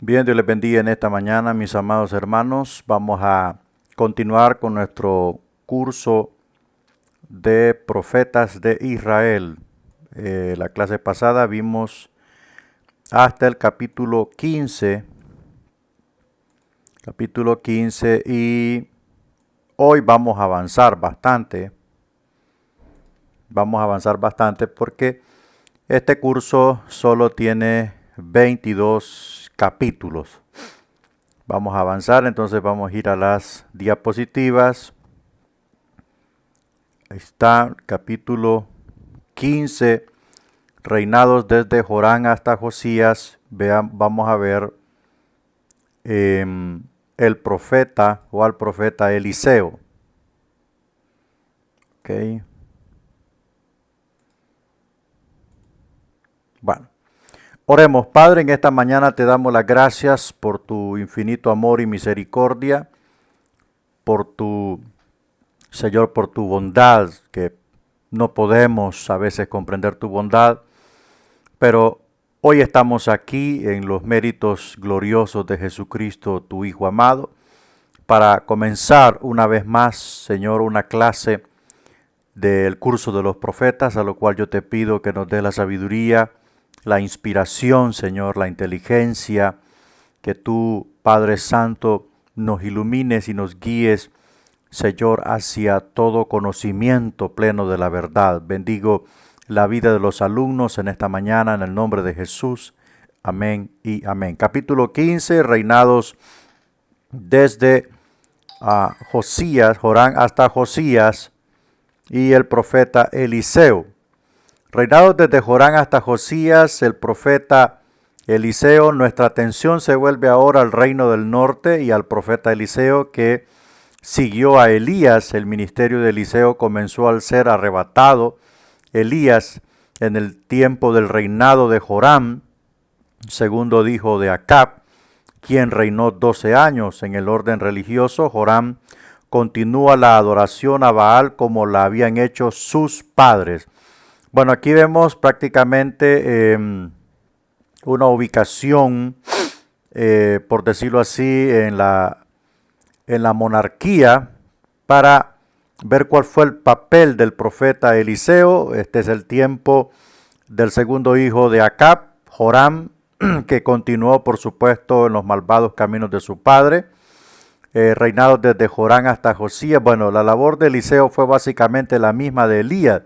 Bien, Dios les bendiga en esta mañana, mis amados hermanos. Vamos a continuar con nuestro curso de profetas de Israel. La clase pasada vimos hasta el capítulo 15 y hoy vamos a avanzar bastante. Vamos a avanzar bastante porque este curso solo tiene 22 capítulos. Vamos a avanzar, entonces vamos a ir a las diapositivas. Ahí está, capítulo 15, reinados desde Jorán hasta Josías. Vamos a ver el profeta o al profeta Eliseo. Ok. Bueno. Oremos, Padre, en esta mañana te damos las gracias por tu infinito amor y misericordia, Señor, por tu bondad, que no podemos a veces comprender tu bondad, pero hoy estamos aquí en los méritos gloriosos de Jesucristo, tu Hijo amado, para comenzar una vez más, Señor, una clase del curso de los profetas, a lo cual yo te pido que nos dé la sabiduría, la inspiración, Señor, la inteligencia, que tú, Padre Santo, nos ilumines y nos guíes, Señor, hacia todo conocimiento pleno de la verdad. Bendigo la vida de los alumnos en esta mañana en el nombre de Jesús. Amén y amén. Capítulo 15, reinados desde Jorán hasta Josías y el profeta Eliseo. Reinados desde Jorán hasta Josías, el profeta Eliseo. Nuestra atención se vuelve ahora al reino del norte y al profeta Eliseo, que siguió a Elías. El ministerio de Eliseo comenzó al ser arrebatado Elías en el tiempo del reinado de Joram, segundo hijo de Acab, quien reinó 12 años. En el orden religioso, Joram continúa la adoración a Baal como la habían hecho sus padres. Bueno, aquí vemos prácticamente una ubicación, por decirlo así, en la monarquía, para ver cuál fue el papel del profeta Eliseo. Este es el tiempo del segundo hijo de Acab, Joram, que continuó, por supuesto, en los malvados caminos de su padre. Reinado desde Jorán hasta Josías. Bueno, la labor de Eliseo fue básicamente la misma de Elías: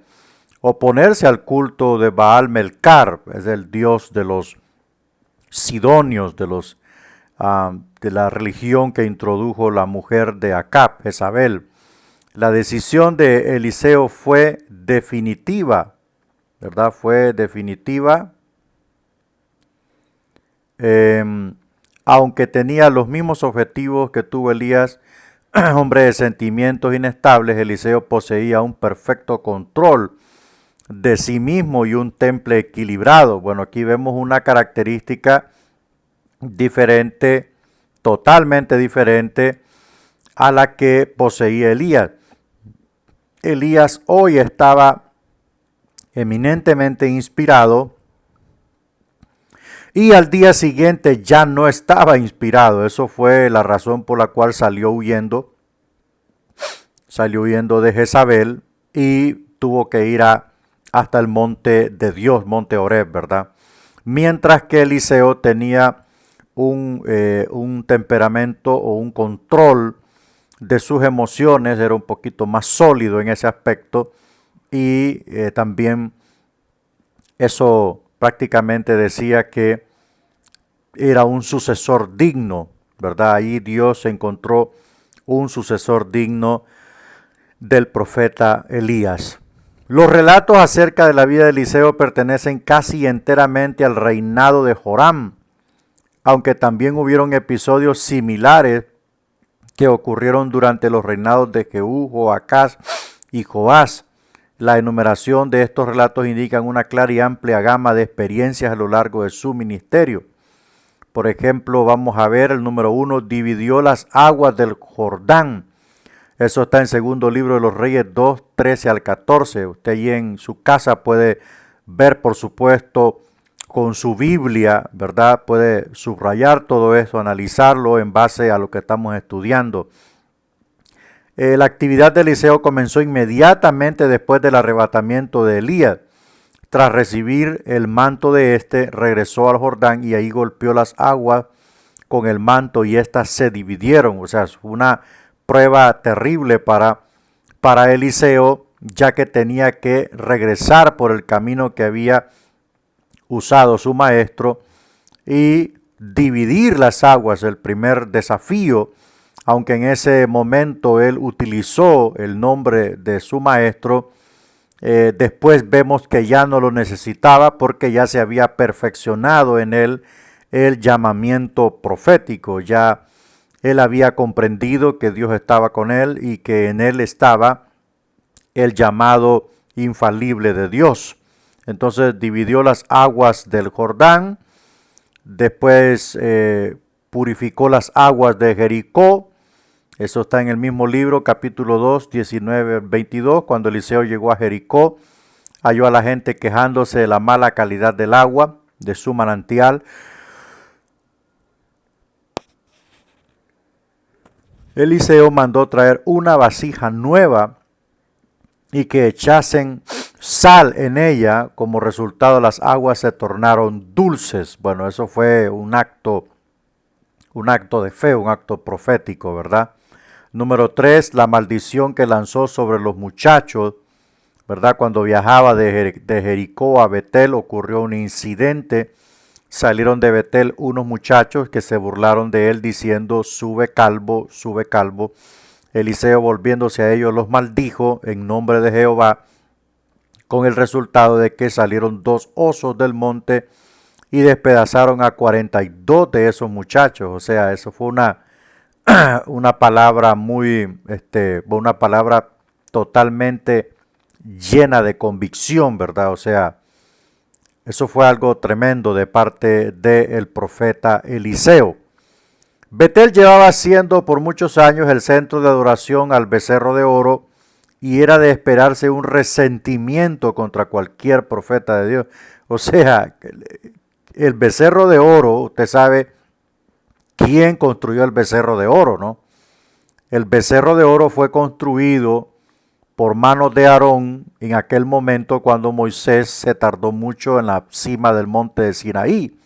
oponerse al culto de Baal Melcar, es el dios de los sidonios, de la religión que introdujo la mujer de Acab, Jezabel. La decisión de Eliseo fue definitiva, ¿verdad? Fue definitiva, aunque tenía los mismos objetivos que tuvo Elías. Hombre de sentimientos inestables, Eliseo poseía un perfecto control de sí mismo y un temple equilibrado. Bueno, aquí vemos una característica diferente, totalmente diferente a la que poseía Elías. Elías hoy estaba eminentemente inspirado y al día siguiente ya no estaba inspirado. Eso fue la razón por la cual salió huyendo de Jezabel y tuvo que ir hasta el monte de Dios, monte Horeb, ¿verdad? Mientras que Eliseo tenía un temperamento o un control de sus emociones, era un poquito más sólido en ese aspecto, y también eso prácticamente decía que era un sucesor digno, ¿verdad? Ahí Dios encontró un sucesor digno del profeta Elías. Los relatos acerca de la vida de Eliseo pertenecen casi enteramente al reinado de Joram, aunque también hubieron episodios similares que ocurrieron durante los reinados de Jehú, Joacás y Joás. La enumeración de estos relatos indica una clara y amplia gama de experiencias a lo largo de su ministerio. Por ejemplo, vamos a ver el número 1, dividió las aguas del Jordán. Eso está en segundo libro de los Reyes 2, 13 al 14. Usted allí en su casa puede ver, por supuesto, con su Biblia, ¿verdad? Puede subrayar todo eso, analizarlo en base a lo que estamos estudiando. La actividad de Eliseo comenzó inmediatamente después del arrebatamiento de Elías. Tras recibir el manto de este, regresó al Jordán y ahí golpeó las aguas con el manto y éstas se dividieron. O sea, es una prueba terrible para Eliseo, ya que tenía que regresar por el camino que había usado su maestro y dividir las aguas, el primer desafío, aunque en ese momento él utilizó el nombre de su maestro. Después vemos que ya no lo necesitaba porque ya se había perfeccionado en él el llamamiento profético. Ya él había comprendido que Dios estaba con él y que en él estaba el llamado infalible de Dios. Entonces dividió las aguas del Jordán, después purificó las aguas de Jericó. Eso está en el mismo libro, capítulo 2, 19, 22. Cuando Eliseo llegó a Jericó, halló a la gente quejándose de la mala calidad del agua, de su manantial. Eliseo mandó traer una vasija nueva y que echasen sal en ella. Como resultado, las aguas se tornaron dulces. Bueno, eso fue un acto de fe, un acto profético, ¿verdad? Número 3, la maldición que lanzó sobre los muchachos, ¿verdad? Cuando viajaba de Jericó a Betel ocurrió un incidente. Salieron de Betel unos muchachos que se burlaron de él diciendo, sube calvo, sube calvo. Eliseo, volviéndose a ellos, los maldijo en nombre de Jehová, con el resultado de que salieron 2 osos del monte y despedazaron a 42 de esos muchachos. O sea, eso fue una palabra una palabra totalmente llena de convicción, ¿verdad? O sea, eso fue algo tremendo de parte del profeta Eliseo. Betel llevaba siendo por muchos años el centro de adoración al becerro de oro y era de esperarse un resentimiento contra cualquier profeta de Dios. O sea, el becerro de oro, usted sabe quién construyó el becerro de oro, ¿no? El becerro de oro fue construido por manos de Aarón en aquel momento cuando Moisés se tardó mucho en la cima del monte de Sinaí.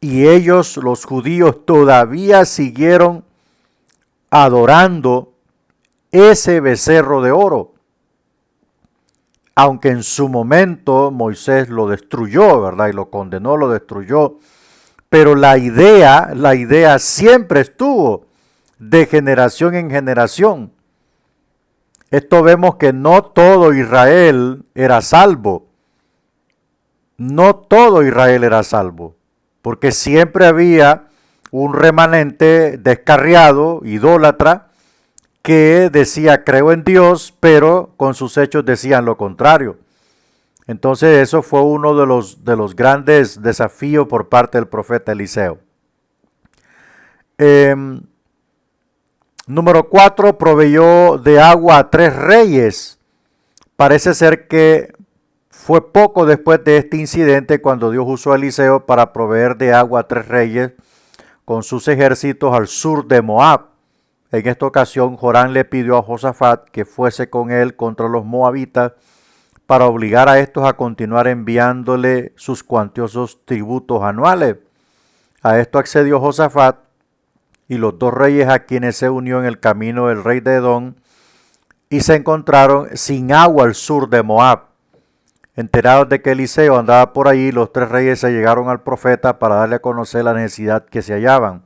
Y ellos, los judíos, todavía siguieron adorando ese becerro de oro. Aunque en su momento Moisés lo destruyó, ¿verdad? Y lo condenó, lo destruyó. Pero la idea siempre estuvo de generación en generación. Esto vemos que no todo Israel era salvo. No todo Israel era salvo. Porque siempre había un remanente descarriado, idólatra, que decía creo en Dios, pero con sus hechos decían lo contrario. Entonces eso fue uno de los grandes desafíos por parte del profeta Eliseo. Número 4, proveyó de agua a 3 reyes. Parece ser que fue poco después de este incidente cuando Dios usó a Eliseo para proveer de agua a 3 reyes con sus ejércitos al sur de Moab. En esta ocasión, Joram le pidió a Josafat que fuese con él contra los moabitas para obligar a estos a continuar enviándole sus cuantiosos tributos anuales. A esto accedió Josafat y los 2 reyes a quienes se unió en el camino el rey de Edom y se encontraron sin agua al sur de Moab. Enterados de que Eliseo andaba por allí, los 3 reyes se llegaron al profeta para darle a conocer la necesidad que se hallaban.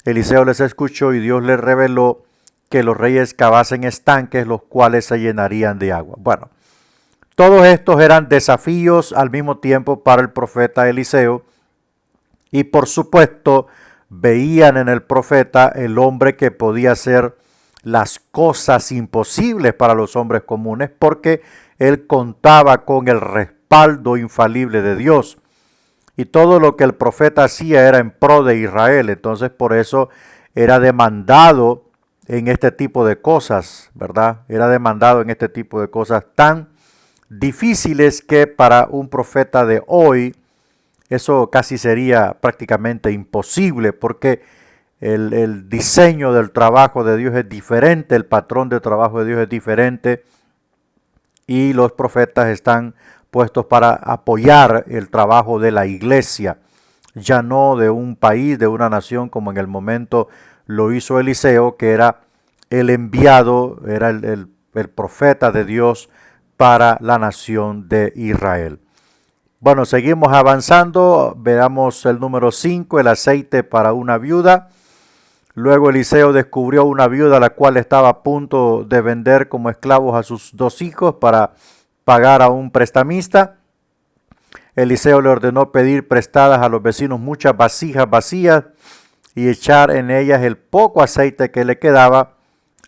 Eliseo les escuchó y Dios les reveló que los reyes cavasen estanques, los cuales se llenarían de agua. Bueno, todos estos eran desafíos al mismo tiempo para el profeta Eliseo y por supuesto veían en el profeta el hombre que podía hacer las cosas imposibles para los hombres comunes porque él contaba con el respaldo infalible de Dios. Y todo lo que el profeta hacía era en pro de Israel. Entonces por eso era demandado en este tipo de cosas, ¿verdad? Era demandado en este tipo de cosas tan difíciles que para un profeta de hoy Eso casi sería prácticamente imposible porque el diseño del trabajo de Dios es diferente, el patrón de trabajo de Dios es diferente y los profetas están puestos para apoyar el trabajo de la iglesia, ya no de un país, de una nación como en el momento lo hizo Eliseo, que era el enviado, era el profeta de Dios para la nación de Israel. Bueno, seguimos avanzando, veamos el número 5, el aceite para una viuda. Luego Eliseo descubrió una viuda la cual estaba a punto de vender como esclavos a sus 2 hijos para pagar a un prestamista. Eliseo le ordenó pedir prestadas a los vecinos muchas vasijas vacías y echar en ellas el poco aceite que le quedaba.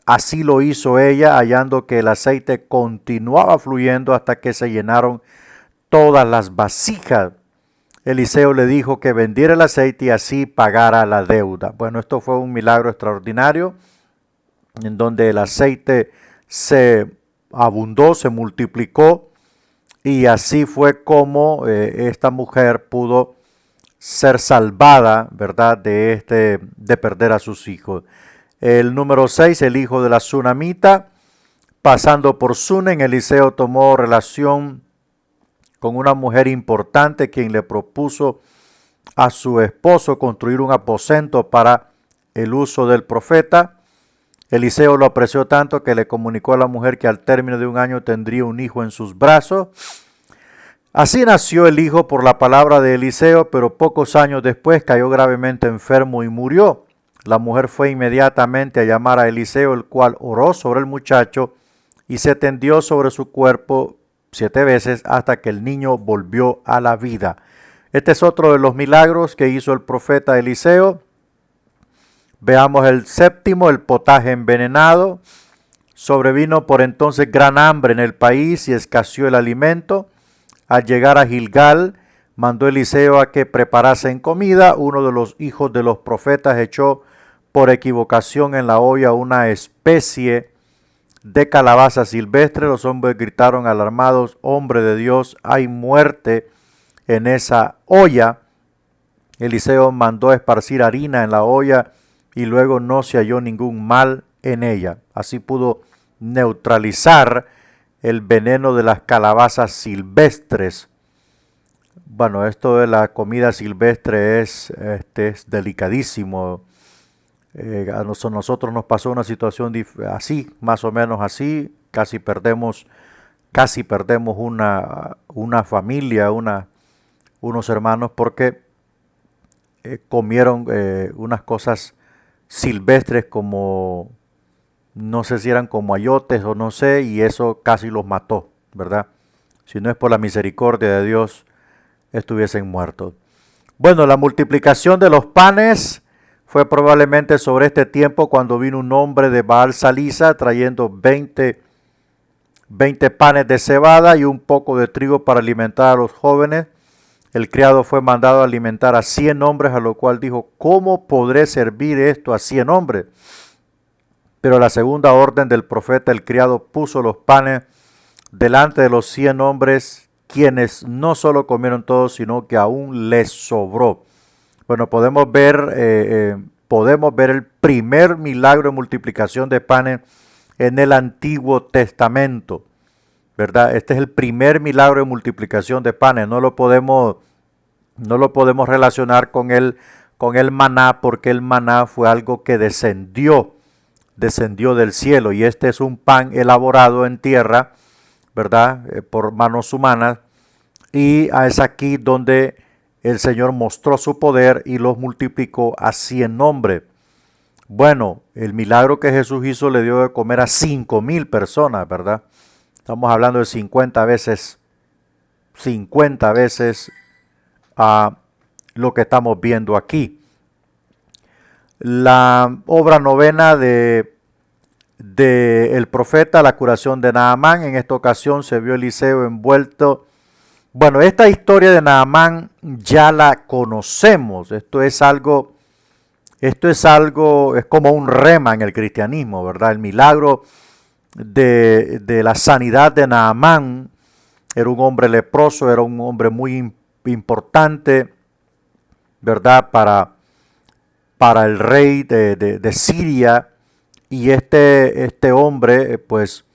Así lo hizo ella, hallando que el aceite continuaba fluyendo hasta que se llenaron todas las vasijas. Eliseo le dijo que vendiera el aceite y así pagara la deuda. Bueno, esto fue un milagro extraordinario en donde el aceite se abundó, se multiplicó y así fue como esta mujer pudo ser salvada, ¿verdad?, de perder a sus hijos. El número 6, el hijo de la Sunamita. Pasando por Sunem, Eliseo tomó relación con una mujer importante quien le propuso a su esposo construir un aposento para el uso del profeta. Eliseo lo apreció tanto que le comunicó a la mujer que al término de un año tendría un hijo en sus brazos. Así nació el hijo por la palabra de Eliseo, pero pocos años después cayó gravemente enfermo y murió. La mujer fue inmediatamente a llamar a Eliseo, el cual oró sobre el muchacho y se tendió sobre su cuerpo 7 veces hasta que el niño volvió a la vida. Este es otro de los milagros que hizo el profeta Eliseo. Veamos el 7, el potaje envenenado. Sobrevino por entonces gran hambre en el país y escaseó el alimento. Al llegar a Gilgal, mandó Eliseo a que preparasen comida. Uno de los hijos de los profetas echó por equivocación en la olla una especie de calabaza silvestre. Los hombres gritaron alarmados: hombre de Dios, hay muerte en esa olla. Eliseo mandó esparcir harina en la olla y luego no se halló ningún mal en ella. Así pudo neutralizar el veneno de las calabazas silvestres. Bueno, esto de la comida silvestre es delicadísimo. A nosotros nos pasó una situación así, más o menos así. Casi perdemos una familia, unos hermanos porque comieron unas cosas silvestres como, no sé si eran como ayotes o no sé, y eso casi los mató, ¿verdad? Si no es por la misericordia de Dios, estuviesen muertos. Bueno, la multiplicación de los panes fue probablemente sobre este tiempo cuando vino un hombre de Baal Salisa trayendo 20 panes de cebada y un poco de trigo para alimentar a los jóvenes. El criado fue mandado a alimentar a 100 hombres, a lo cual dijo: ¿cómo podré servir esto a 100 hombres? Pero la segunda orden del profeta, el criado puso los panes delante de los 100 hombres, quienes no solo comieron todos, sino que aún les sobró. Bueno, podemos ver el primer milagro de multiplicación de panes en el Antiguo Testamento, ¿verdad? Este es el primer milagro de multiplicación de panes. No lo podemos relacionar con el maná, porque el maná fue algo que descendió del cielo, y este es un pan elaborado en tierra, ¿verdad? Por manos humanas, y es aquí donde el Señor mostró su poder y los multiplicó a 100 hombres. Bueno, el milagro que Jesús hizo le dio de comer a 5,000 personas, ¿verdad? Estamos hablando de 50 veces a lo que estamos viendo aquí. La obra novena de el profeta, la curación de Naamán. En esta ocasión se vio Eliseo envuelto. Bueno, esta historia de Naamán ya la conocemos. Esto es como un rema en el cristianismo, ¿verdad? El milagro de la sanidad de Naamán. Era un hombre leproso, era un hombre muy importante, ¿verdad? Para el rey de Siria, y este hombre pues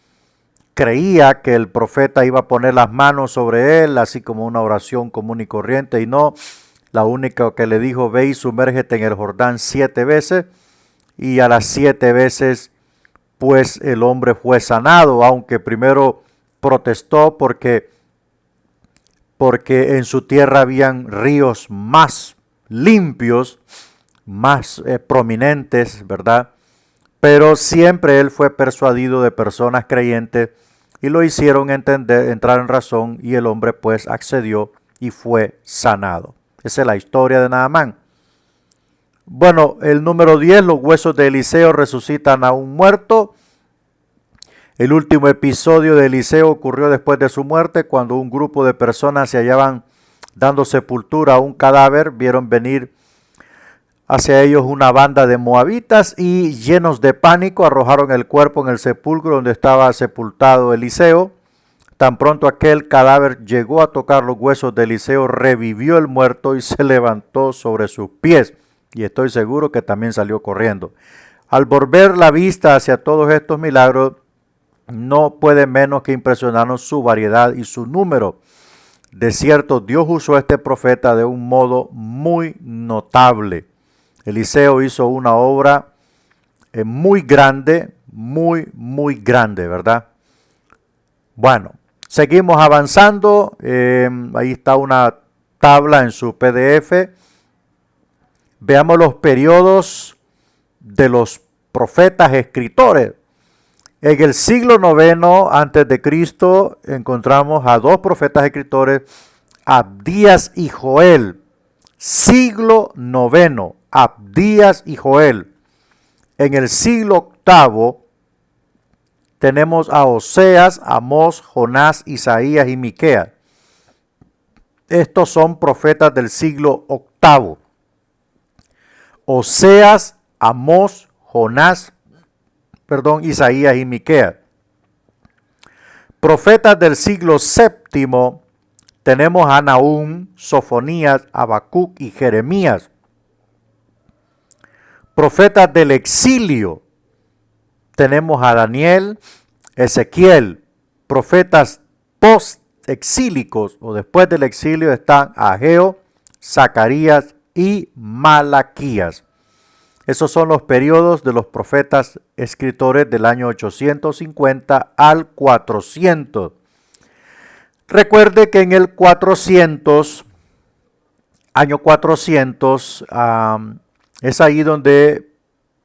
creía que el profeta iba a poner las manos sobre él, así como una oración común y corriente, y no. La única que le dijo: ve y sumérgete en el Jordán 7 veces, y a las 7 veces pues el hombre fue sanado, aunque primero protestó porque en su tierra habían ríos más limpios, más prominentes, ¿verdad? Pero siempre él fue persuadido de personas creyentes y lo hicieron entrar en razón, y el hombre pues accedió y fue sanado. Esa es la historia de Naamán. Bueno, el número 10, los huesos de Eliseo resucitan a un muerto. El último episodio de Eliseo ocurrió después de su muerte, cuando un grupo de personas se hallaban dando sepultura a un cadáver. Vieron venir hacia ellos una banda de moabitas y, llenos de pánico, arrojaron el cuerpo en el sepulcro donde estaba sepultado Eliseo. Tan pronto aquel cadáver llegó a tocar los huesos de Eliseo, revivió el muerto y se levantó sobre sus pies. Y estoy seguro que también salió corriendo. Al volver la vista hacia todos estos milagros, no puede menos que impresionarnos su variedad y su número. De cierto, Dios usó a este profeta de un modo muy notable. Eliseo hizo una obra muy grande, muy grande, ¿verdad? Bueno, seguimos avanzando. Ahí está una tabla en su PDF. Veamos los periodos de los profetas escritores. En el siglo IX antes de Cristo encontramos a dos profetas escritores, Abdías y Joel. Siglo IX, Abdías y Joel. En el siglo VIII tenemos a Oseas, Amós, Jonás, Isaías y Miqueas. Estos son profetas del siglo VIII. Oseas, Amós, Jonás, Isaías y Miqueas. Profetas del siglo VII tenemos a Nahum, Sofonías, Habacuc y Jeremías. Profetas del exilio tenemos a Daniel, Ezequiel. Profetas post-exílicos o después del exilio están Ageo, Zacarías y Malaquías. Esos son los periodos de los profetas escritores del año 850 al 400. Recuerde que en el 400, año 400, es ahí donde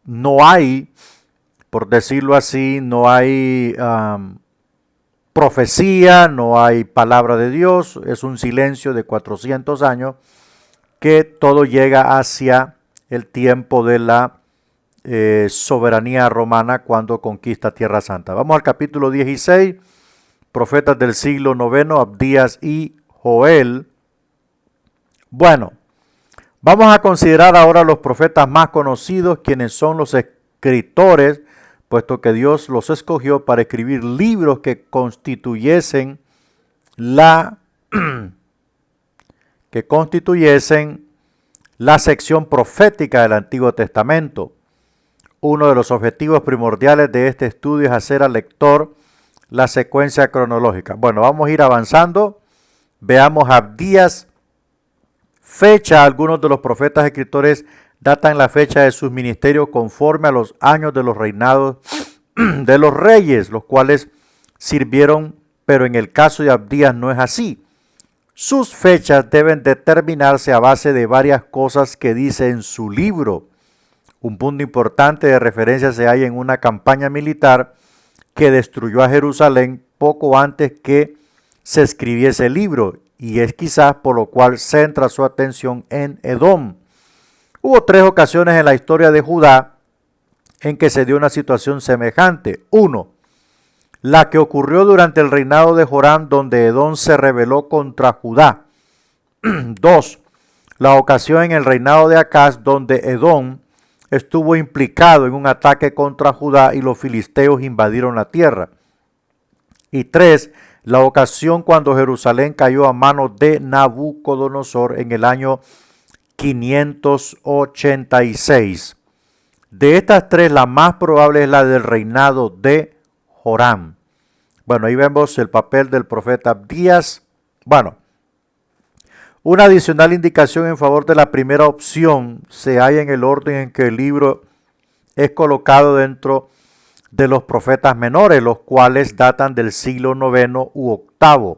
no hay, por decirlo así, no hay profecía, no hay palabra de Dios. Es un silencio de 400 años que todo llega hacia el tiempo de la soberanía romana cuando conquista Tierra Santa. Vamos al capítulo 16, profetas del siglo IX, Abdías y Joel. Bueno, vamos a considerar ahora los profetas más conocidos, quienes son los escritores, puesto que Dios los escogió para escribir libros que constituyesen la sección profética del Antiguo Testamento. Uno de los objetivos primordiales de este estudio es hacer al lector la secuencia cronológica. Bueno, vamos a ir avanzando. Veamos Abdías. Fecha: algunos de los profetas escritores datan la fecha de sus ministerios conforme a los años de los reinados de los reyes, los cuales sirvieron, pero en el caso de Abdías no es así. Sus fechas deben determinarse a base de varias cosas que dice en su libro. Un punto importante de referencia se halla en una campaña militar que destruyó a Jerusalén poco antes que se escribiese el libro, y es quizás por lo cual centra su atención en Edom. Hubo 3 ocasiones en la historia de Judá en que se dio una situación semejante. 1. La que ocurrió durante el reinado de Joram, donde Edom se rebeló contra Judá. 2. La ocasión en el reinado de Acaz, donde Edom estuvo implicado en un ataque contra Judá y los filisteos invadieron la tierra. Y 3. la ocasión cuando Jerusalén cayó a manos de Nabucodonosor en el año 586. De estas tres, la más probable es la del reinado de Joram. Bueno, ahí vemos el papel del profeta Abdías. Bueno, una adicional indicación en favor de la primera opción se halla en el orden en que el libro es colocado dentro de los profetas menores, los cuales datan del siglo IX u VIII.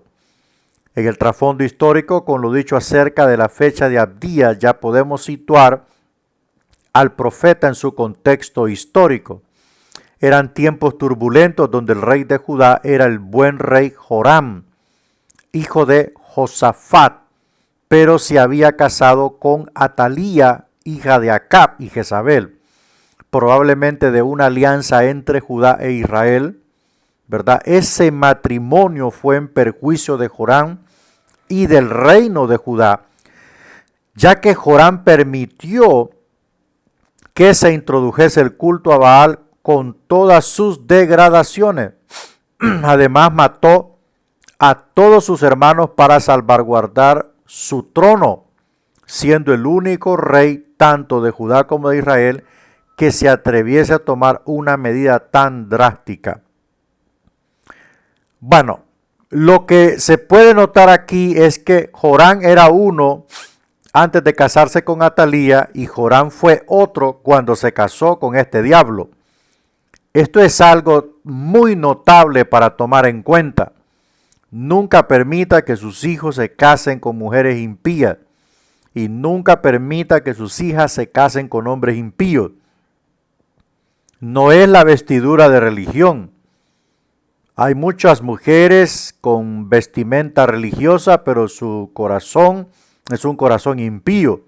En el trasfondo histórico, con lo dicho acerca de la fecha de Abdías, ya podemos situar al profeta en su contexto histórico. Eran tiempos turbulentos donde el rey de Judá era el buen rey Joram, hijo de Josafat, pero se había casado con Atalía, hija de Acab y Jezabel, probablemente de una alianza entre Judá e Israel, ¿verdad? Ese matrimonio fue en perjuicio de Joram y del reino de Judá, ya que Joram permitió que se introdujese el culto a Baal con todas sus degradaciones. Además, mató a todos sus hermanos para salvaguardar su trono, siendo el único rey tanto de Judá como de Israel que se atreviese a tomar una medida tan drástica. Bueno, lo que se puede notar aquí es que Joram era uno antes de casarse con Atalía y Joram fue otro cuando se casó con este diablo. Esto es algo muy notable para tomar en cuenta. Nunca permita que sus hijos se casen con mujeres impías y nunca permita que sus hijas se casen con hombres impíos. No es la vestidura de religión. Hay muchas mujeres con vestimenta religiosa, pero su corazón es un corazón impío.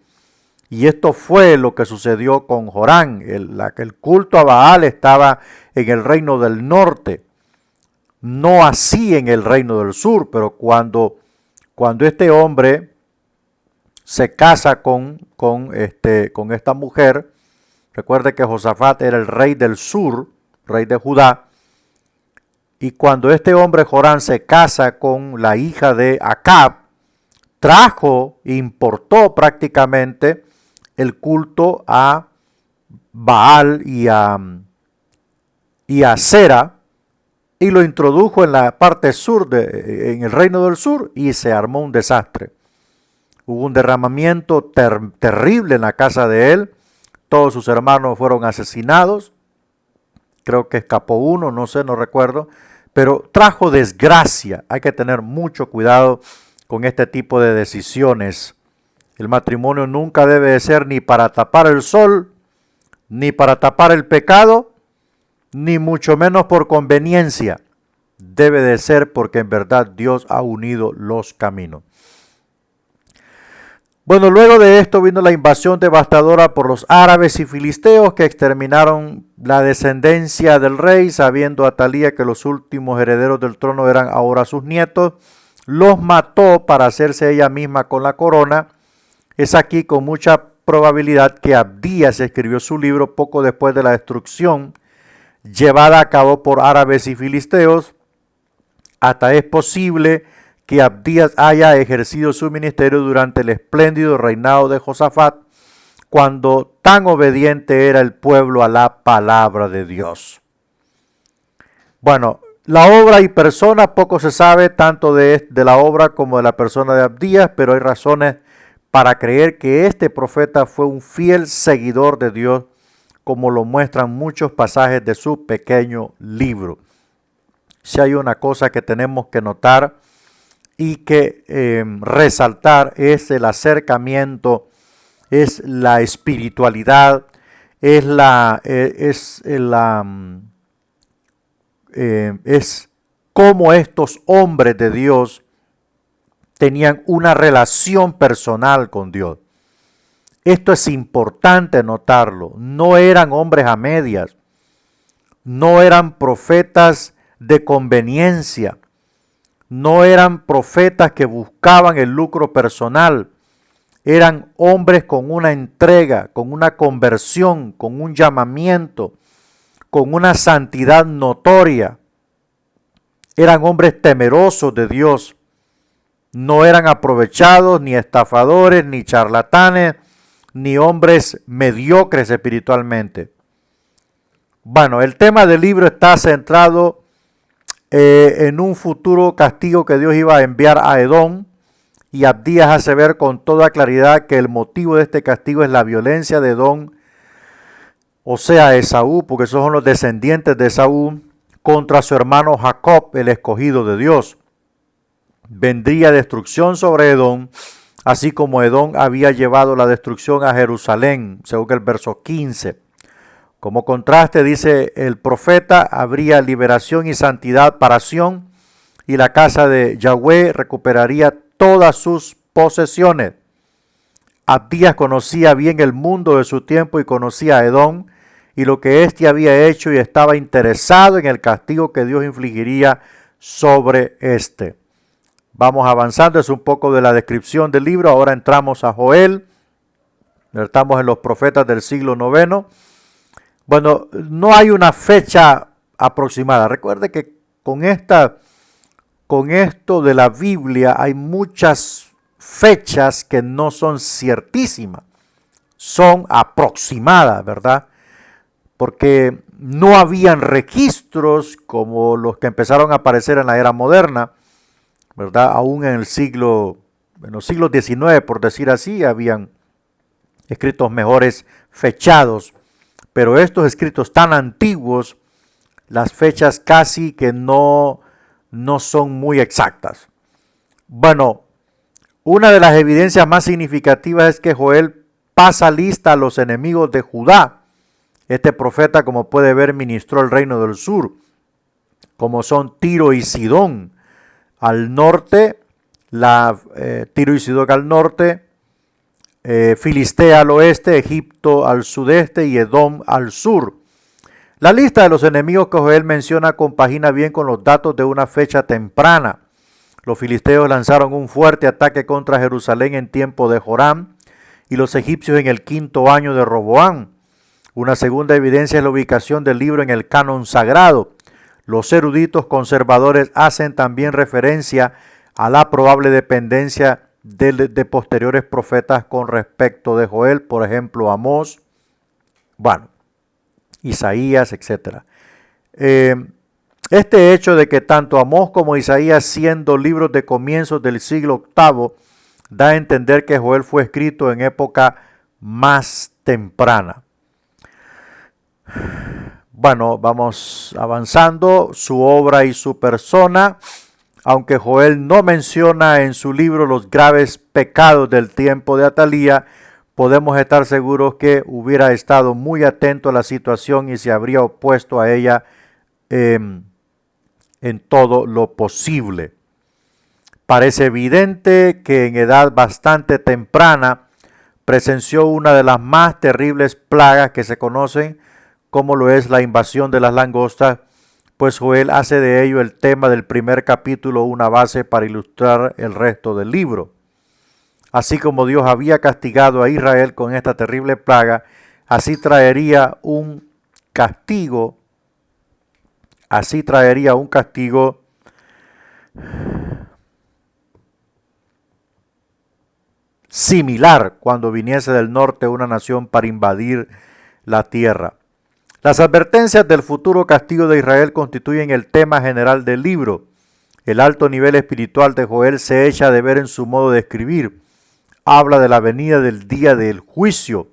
Y esto fue lo que sucedió con Joram. El culto a Baal estaba en el reino del norte, no así en el reino del sur, pero cuando este hombre se casa con esta mujer, recuerde que Josafat era el rey del sur, rey de Judá, y cuando este hombre Joram se casa con la hija de Acab, importó prácticamente el culto a Baal y a Asera, y lo introdujo en la parte sur, en el reino del sur, y se armó un desastre. Hubo un derramamiento terrible en la casa de él. Todos sus hermanos fueron asesinados. Creo que escapó uno, no sé, no recuerdo. Pero trajo desgracia. Hay que tener mucho cuidado con este tipo de decisiones. El matrimonio nunca debe de ser ni para tapar el sol, ni para tapar el pecado, ni mucho menos por conveniencia. Debe de ser porque en verdad Dios ha unido los caminos. Bueno, luego de esto vino la invasión devastadora por los árabes y filisteos que exterminaron la descendencia del rey, sabiendo Atalía que los últimos herederos del trono eran ahora sus nietos. Los mató para hacerse ella misma con la corona. Es aquí con mucha probabilidad que Abdías escribió su libro poco después de la destrucción llevada a cabo por árabes y filisteos. Hasta es posible que Abdías haya ejercido su ministerio durante el espléndido reinado de Josafat, cuando tan obediente era el pueblo a la palabra de Dios. Bueno, la obra y persona, poco se sabe tanto de la obra como de la persona de Abdías, pero hay razones para creer que este profeta fue un fiel seguidor de Dios, como lo muestran muchos pasajes de su pequeño libro. Si hay una cosa que tenemos que notar y que resaltar, es el acercamiento, es la espiritualidad, es cómo estos hombres de Dios tenían una relación personal con Dios. Esto es importante notarlo. No eran hombres a medias, no eran profetas de conveniencia, no eran profetas que buscaban el lucro personal. Eran hombres con una entrega, con una conversión, con un llamamiento, con una santidad notoria. Eran hombres temerosos de Dios. No eran aprovechados, ni estafadores, ni charlatanes, ni hombres mediocres espiritualmente. Bueno, el tema del libro está centrado en un futuro castigo que Dios iba a enviar a Edom, y Abdías hace ver con toda claridad que el motivo de este castigo es la violencia de Edom, o sea, Esaú, porque esos son los descendientes de Esaú, contra su hermano Jacob, el escogido de Dios. Vendría destrucción sobre Edom, así como Edom había llevado la destrucción a Jerusalén, según el verso 15. Como contraste, dice el profeta, habría liberación y santidad para Sión, y la casa de Yahweh recuperaría todas sus posesiones. Abdías conocía bien el mundo de su tiempo y conocía a Edom y lo que éste había hecho, y estaba interesado en el castigo que Dios infligiría sobre éste. Vamos avanzando, es un poco de la descripción del libro. Ahora entramos a Joel. Estamos en los profetas del siglo IX. Bueno, no hay una fecha aproximada. Recuerde que con esto de la Biblia hay muchas fechas que no son ciertísimas, son aproximadas, ¿verdad? Porque no habían registros como los que empezaron a aparecer en la era moderna, ¿verdad? Aún en los siglos XIX, por decir así, habían escritos mejores fechados, pero estos escritos tan antiguos, las fechas casi que no son muy exactas. Bueno, una de las evidencias más significativas es que Joel pasa lista a los enemigos de Judá. Este profeta, como puede ver, ministró el reino del sur, como son Tiro y Sidón al norte, Tiro y Sidón al norte, Filistea al oeste, Egipto al sudeste y Edom al sur. La lista de los enemigos que Joel menciona compagina bien con los datos de una fecha temprana. Los filisteos lanzaron un fuerte ataque contra Jerusalén en tiempo de Joram y los egipcios en el 5º año de Roboam. Una segunda evidencia es la ubicación del libro en el canon sagrado. Los eruditos conservadores hacen también referencia a la probable dependencia de posteriores profetas con respecto de Joel, por ejemplo, Amós, Isaías, etc. Este hecho de que tanto Amós como Isaías, siendo libros de comienzos del siglo VIII, da a entender que Joel fue escrito en época más temprana. Bueno, vamos avanzando. Su obra y su persona. Aunque Joel no menciona en su libro los graves pecados del tiempo de Atalía, podemos estar seguros que hubiera estado muy atento a la situación y se habría opuesto a ella en todo lo posible. Parece evidente que en edad bastante temprana presenció una de las más terribles plagas que se conocen, como lo es la invasión de las langostas, pues Joel hace de ello el tema del primer capítulo, una base para ilustrar el resto del libro. Así como Dios había castigado a Israel con esta terrible plaga, así traería un castigo similar cuando viniese del norte una nación para invadir la tierra. Las advertencias del futuro castigo de Israel constituyen el tema general del libro. El alto nivel espiritual de Joel se echa de ver en su modo de escribir. Habla de la venida del día del juicio,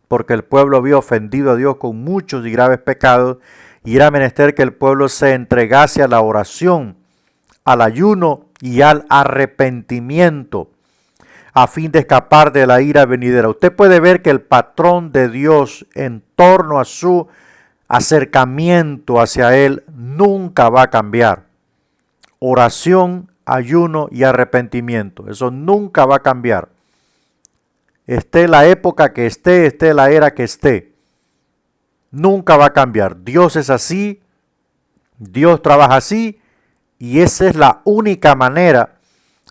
porque el pueblo había ofendido a Dios con muchos y graves pecados, y era menester que el pueblo se entregase a la oración, al ayuno y al arrepentimiento, a fin de escapar de la ira venidera. Usted puede ver que el patrón de Dios en torno a su acercamiento hacia Él nunca va a cambiar. Oración, ayuno y arrepentimiento. Eso nunca va a cambiar. Esté la época que esté la era que esté. Nunca va a cambiar. Dios es así, Dios trabaja así, y esa es la única manera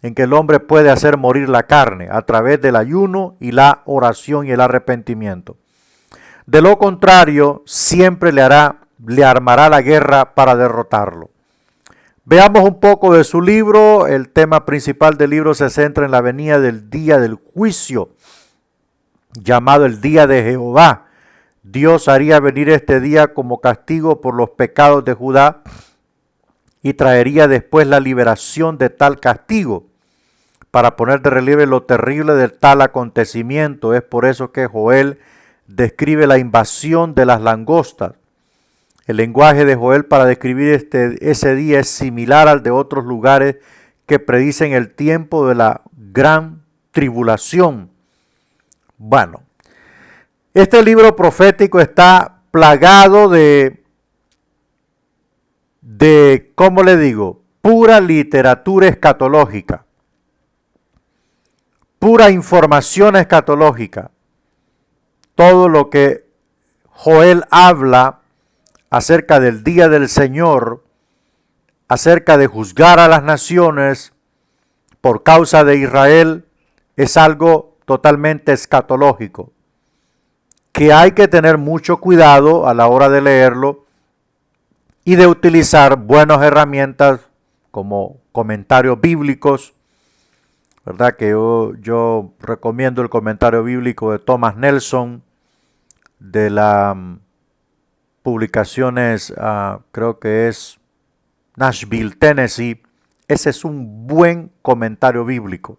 en que el hombre puede hacer morir la carne, a través del ayuno y la oración y el arrepentimiento. De lo contrario, siempre le armará la guerra para derrotarlo. Veamos un poco de su libro. El tema principal del libro se centra en la venida del día del juicio, llamado el día de Jehová. Dios haría venir este día como castigo por los pecados de Judá y traería después la liberación de tal castigo. Para poner de relieve lo terrible de tal acontecimiento, es por eso que Joel describe la invasión de las langostas. El lenguaje de Joel para describir ese día es similar al de otros lugares que predicen el tiempo de la gran tribulación. Bueno, este libro profético está plagado ¿cómo le digo? Pura literatura escatológica, pura información escatológica. Todo lo que Joel habla acerca del día del Señor, acerca de juzgar a las naciones por causa de Israel, es algo totalmente escatológico, que hay que tener mucho cuidado a la hora de leerlo y de utilizar buenas herramientas como comentarios bíblicos, ¿verdad? Que yo recomiendo el comentario bíblico de Thomas Nelson, de las publicaciones, creo que es Nashville, Tennessee. Ese es un buen comentario bíblico.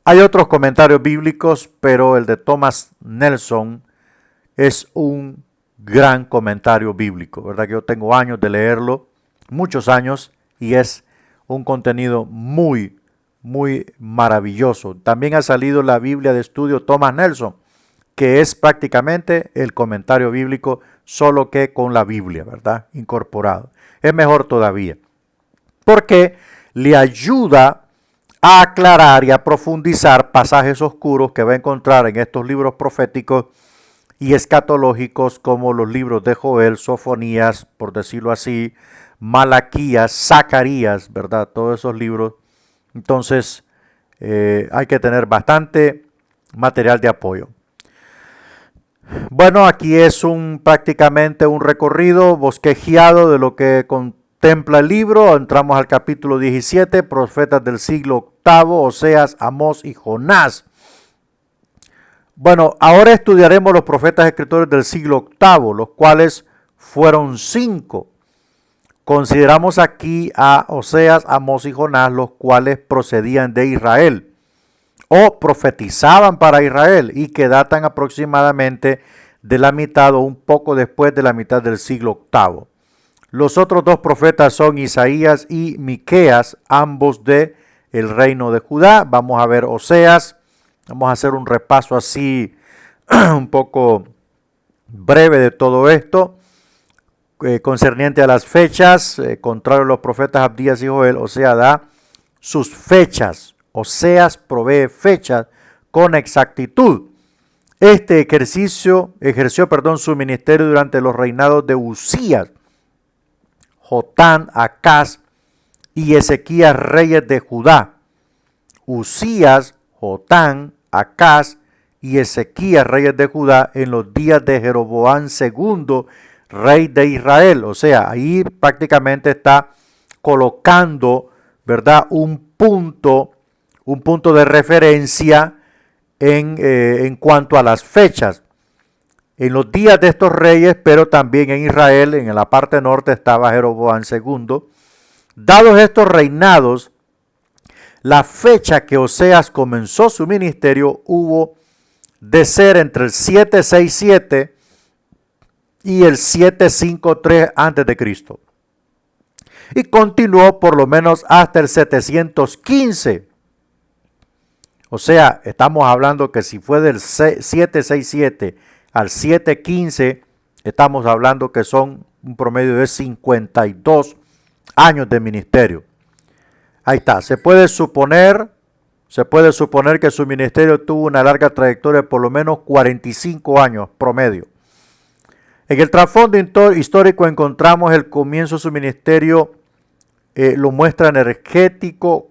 Hay otros comentarios bíblicos, pero el de Thomas Nelson es un gran comentario bíblico, ¿verdad? Que yo tengo años de leerlo, muchos años, y es un contenido muy, muy maravilloso. También ha salido la Biblia de estudio Thomas Nelson, que es prácticamente el comentario bíblico, solo que con la Biblia, ¿verdad? Incorporado. Es mejor todavía, porque le ayuda a aclarar y a profundizar pasajes oscuros que va a encontrar en estos libros proféticos y escatológicos como los libros de Joel, Sofonías, por decirlo así, Malaquías, Zacarías, ¿verdad? Todos esos libros. Entonces, hay que tener bastante material de apoyo. Bueno, aquí es prácticamente un recorrido bosquejeado de lo que contempla el libro. Entramos al capítulo 17, profetas del siglo VIII, Oseas, Amós y Jonás. Bueno, ahora estudiaremos los profetas escritores del siglo VIII, los cuales fueron 5. Consideramos aquí a Oseas, Amós y Jonás, los cuales procedían de Israel o profetizaban para Israel y que datan aproximadamente de la mitad o un poco después de la mitad del siglo VIII. Los otros 2 profetas son Isaías y Miqueas, ambos de el reino de Judá. Vamos a ver Oseas. Vamos a hacer un repaso así un poco breve de todo esto. Concerniente a las fechas, contrario a los profetas Abdías y Joel, Oseas da sus fechas. Oseas provee fechas con exactitud. Este ejerció su ministerio durante los reinados de Uzías, Jotán, Acaz y Ezequías, reyes de Judá. Uzías, Jotán, Acaz y Ezequías, reyes de Judá, en los días de Jeroboam II, rey de Israel. O sea, ahí prácticamente está colocando, ¿verdad?, un punto de referencia en cuanto a las fechas. En los días de estos reyes, pero también en Israel, en la parte norte estaba Jeroboam II. Dados estos reinados, la fecha que Oseas comenzó su ministerio hubo de ser entre el 767 y el 753 a.C. y continuó por lo menos hasta el 715. O sea, estamos hablando que si fue del 767 al 715, estamos hablando que son un promedio de 52 años de ministerio. Ahí está, se puede suponer que su ministerio tuvo una larga trayectoria de por lo menos 45 años promedio. En el trasfondo histórico encontramos el comienzo de su ministerio, lo muestra energético,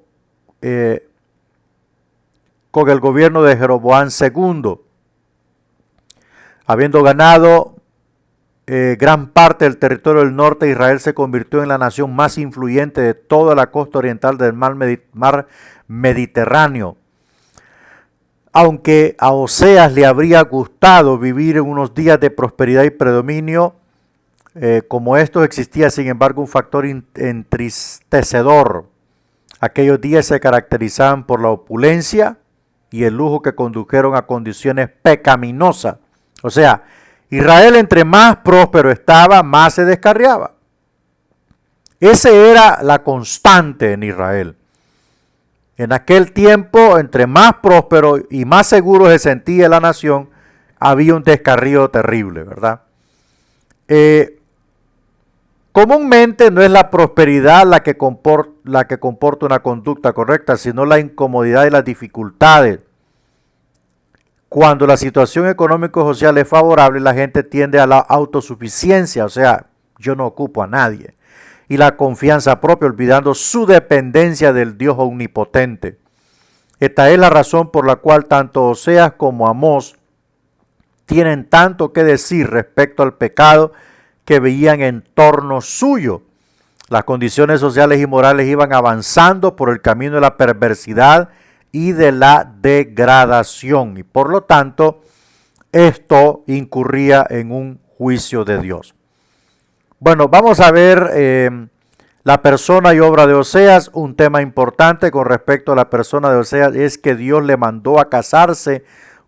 con el gobierno de Jeroboam II. Habiendo ganado gran parte del territorio del norte de Israel se convirtió en la nación más influyente de toda la costa oriental del mar Mediterráneo. Aunque a Oseas le habría gustado vivir en unos días de prosperidad y predominio, como estos, existía sin embargo un factor entristecedor. Aquellos días se caracterizaban por la opulencia y el lujo que condujeron a condiciones pecaminosas. O sea, Israel entre más próspero estaba, más se descarriaba. Esa era la constante en Israel. En aquel tiempo, entre más próspero y más seguro se sentía la nación, había un descarrío terrible, ¿verdad? Comúnmente no es la prosperidad la que comporta una conducta correcta, sino la incomodidad y las dificultades. Cuando la situación económico-social es favorable, la gente tiende a la autosuficiencia, o sea, yo no ocupo a nadie, y la confianza propia, olvidando su dependencia del Dios omnipotente. Esta es la razón por la cual tanto Oseas como Amós tienen tanto que decir respecto al pecado que veían en torno suyo. Las condiciones sociales y morales iban avanzando por el camino de la perversidad y de la degradación, y por lo tanto esto incurría en un juicio de Dios. Bueno, vamos a ver la persona y obra de Oseas. Un tema importante con respecto a la persona de Oseas es que Dios le mandó a casarse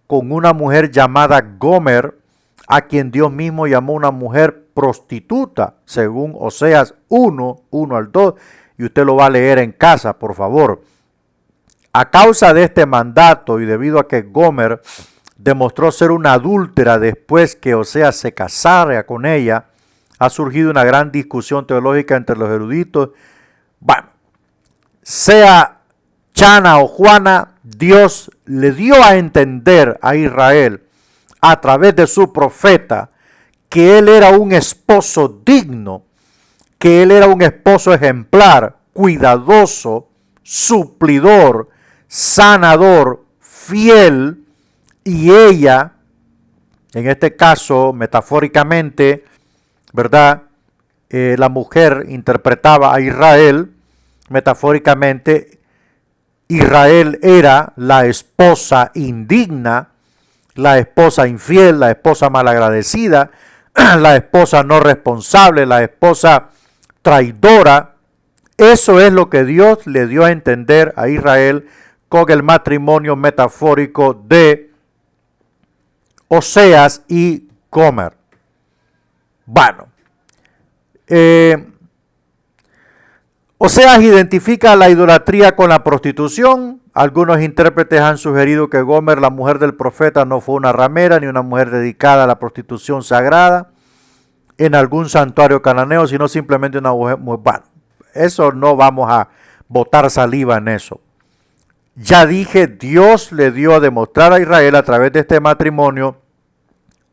con una mujer llamada Gomer, a quien Dios mismo llamó una mujer prostituta, según Oseas 1 al 2, y usted lo va a leer en casa, por favor. A causa de este mandato y debido a que Gomer demostró ser una adúltera después que Oseas se casara con ella, ha surgido una gran discusión teológica entre los eruditos. Bueno, sea Chana o Juana, Dios le dio a entender a Israel a través de su profeta que él era un esposo digno, que él era un esposo ejemplar, cuidadoso, suplidor, sanador, fiel, y ella, en este caso, metafóricamente, ¿verdad? La mujer interpretaba a Israel, metafóricamente, Israel era la esposa indigna, la esposa infiel, la esposa malagradecida, la esposa no responsable, la esposa traidora. Eso es lo que Dios le dio a entender a Israel con el matrimonio metafórico de Oseas y Gomer. Bueno, Oseas identifica la idolatría con la prostitución. Algunos intérpretes han sugerido que Gomer, la mujer del profeta, no fue una ramera ni una mujer dedicada a la prostitución sagrada en algún santuario cananeo, sino simplemente una mujer muy bueno. Eso no vamos a botar saliva en eso. Ya dije, Dios le dio a demostrar a Israel a través de este matrimonio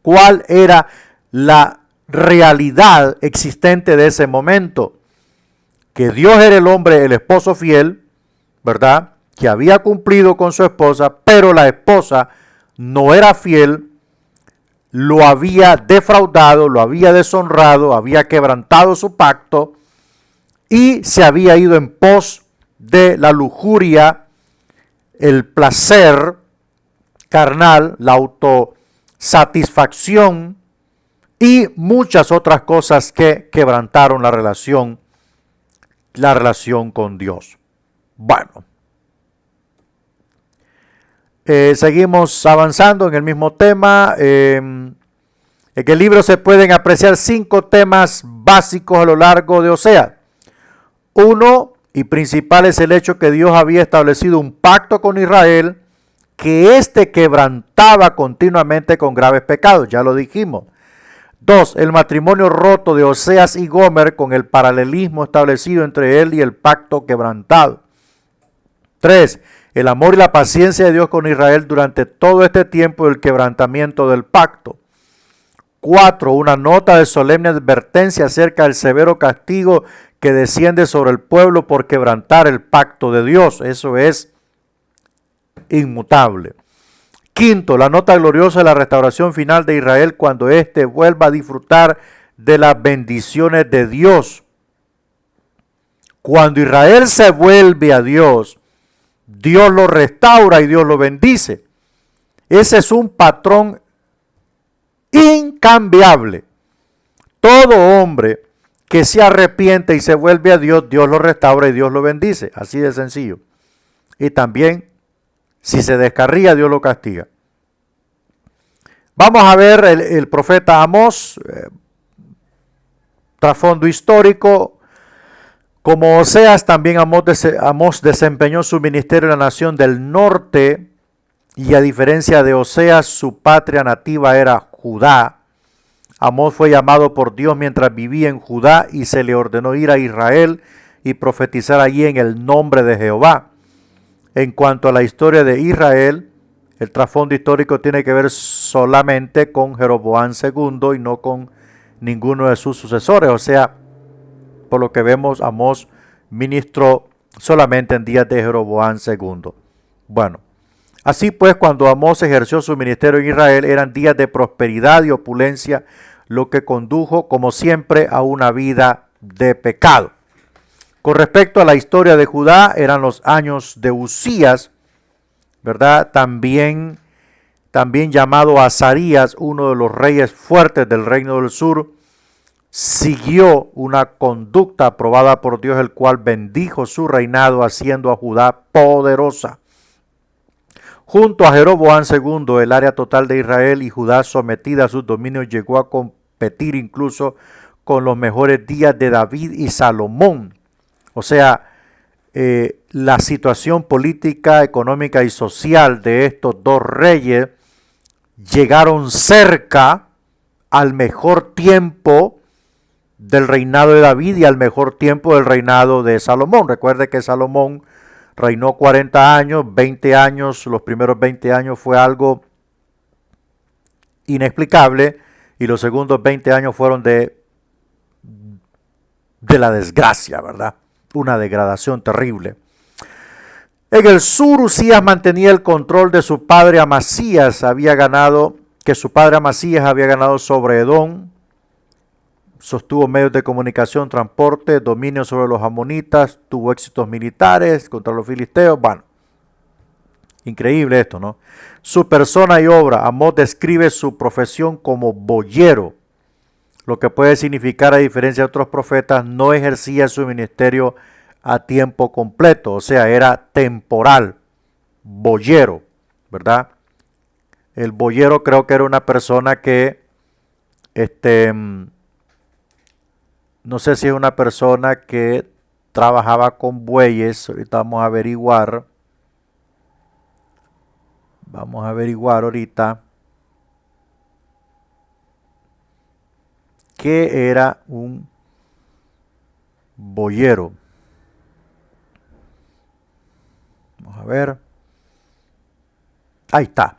cuál era la realidad existente de ese momento. Que Dios era el hombre, el esposo fiel, ¿verdad? Que había cumplido con su esposa, pero la esposa no era fiel, lo había defraudado, lo había deshonrado, había quebrantado su pacto y se había ido en pos de la lujuria, el placer carnal, la autosatisfacción y muchas otras cosas que quebrantaron la relación con Dios. Bueno, seguimos avanzando en el mismo tema. En el libro se pueden apreciar 5 temas básicos a lo largo de Oseas. Uno y principal es el hecho que Dios había establecido un pacto con Israel que éste quebrantaba continuamente con graves pecados, ya lo dijimos. 2. El matrimonio roto de Oseas y Gomer con el paralelismo establecido entre él y el pacto quebrantado. 3. El amor y la paciencia de Dios con Israel durante todo este tiempo del quebrantamiento del pacto. 4. Una nota de solemne advertencia acerca del severo castigo que desciende sobre el pueblo por quebrantar el pacto de Dios. Eso es inmutable. 5. La nota gloriosa de la restauración final de Israel cuando éste vuelva a disfrutar de las bendiciones de Dios. Cuando Israel se vuelve a Dios, Dios lo restaura y Dios lo bendice. Ese es un patrón incambiable. Todo hombre que se arrepiente y se vuelve a Dios, Dios lo restaura y Dios lo bendice. Así de sencillo. Y también, si se descarría, Dios lo castiga. Vamos a ver el profeta Amós, trasfondo histórico. Como Oseas, también Amós desempeñó su ministerio en la nación del norte, y a diferencia de Oseas, su patria nativa era Judá. Amós fue llamado por Dios mientras vivía en Judá y se le ordenó ir a Israel y profetizar allí en el nombre de Jehová. En cuanto a la historia de Israel, el trasfondo histórico tiene que ver solamente con Jeroboam II y no con ninguno de sus sucesores. O sea, por lo que vemos, Amós ministró solamente en días de Jeroboam II. Bueno, así pues, cuando Amós ejerció su ministerio en Israel, eran días de prosperidad y opulencia, lo que condujo, como siempre, a una vida de pecado. Con respecto a la historia de Judá, eran los años de Uzías, ¿verdad? También llamado Azarías, uno de los reyes fuertes del reino del sur, siguió una conducta aprobada por Dios, el cual bendijo su reinado, haciendo a Judá poderosa. Junto a Jeroboam II, el área total de Israel y Judá sometida a sus dominios llegó a competir incluso con los mejores días de David y Salomón. O sea, la situación política, económica y social de estos dos reyes llegaron cerca al mejor tiempo del reinado de David y al mejor tiempo del reinado de Salomón. Recuerde que Salomón reinó 40 años, 20 años, los primeros 20 años fue algo inexplicable y los segundos 20 años fueron de la desgracia, ¿verdad? Una degradación terrible. En el sur, Uzías mantenía el control de su padre Amasías, su padre Amasías había ganado sobre Edom, sostuvo medios de comunicación, transporte, dominio sobre los amonitas, tuvo éxitos militares contra los filisteos. Bueno, increíble esto, ¿no? Su persona y obra. Amós describe su profesión como boyero, lo que puede significar, a diferencia de otros profetas, no ejercía su ministerio a tiempo completo, o sea, era temporal, boyero, ¿verdad? El boyero creo que era una persona que, no sé si es una persona que trabajaba con bueyes. Ahorita vamos a averiguar. Vamos a averiguar ahorita qué era un boyero. Vamos a ver. Ahí está.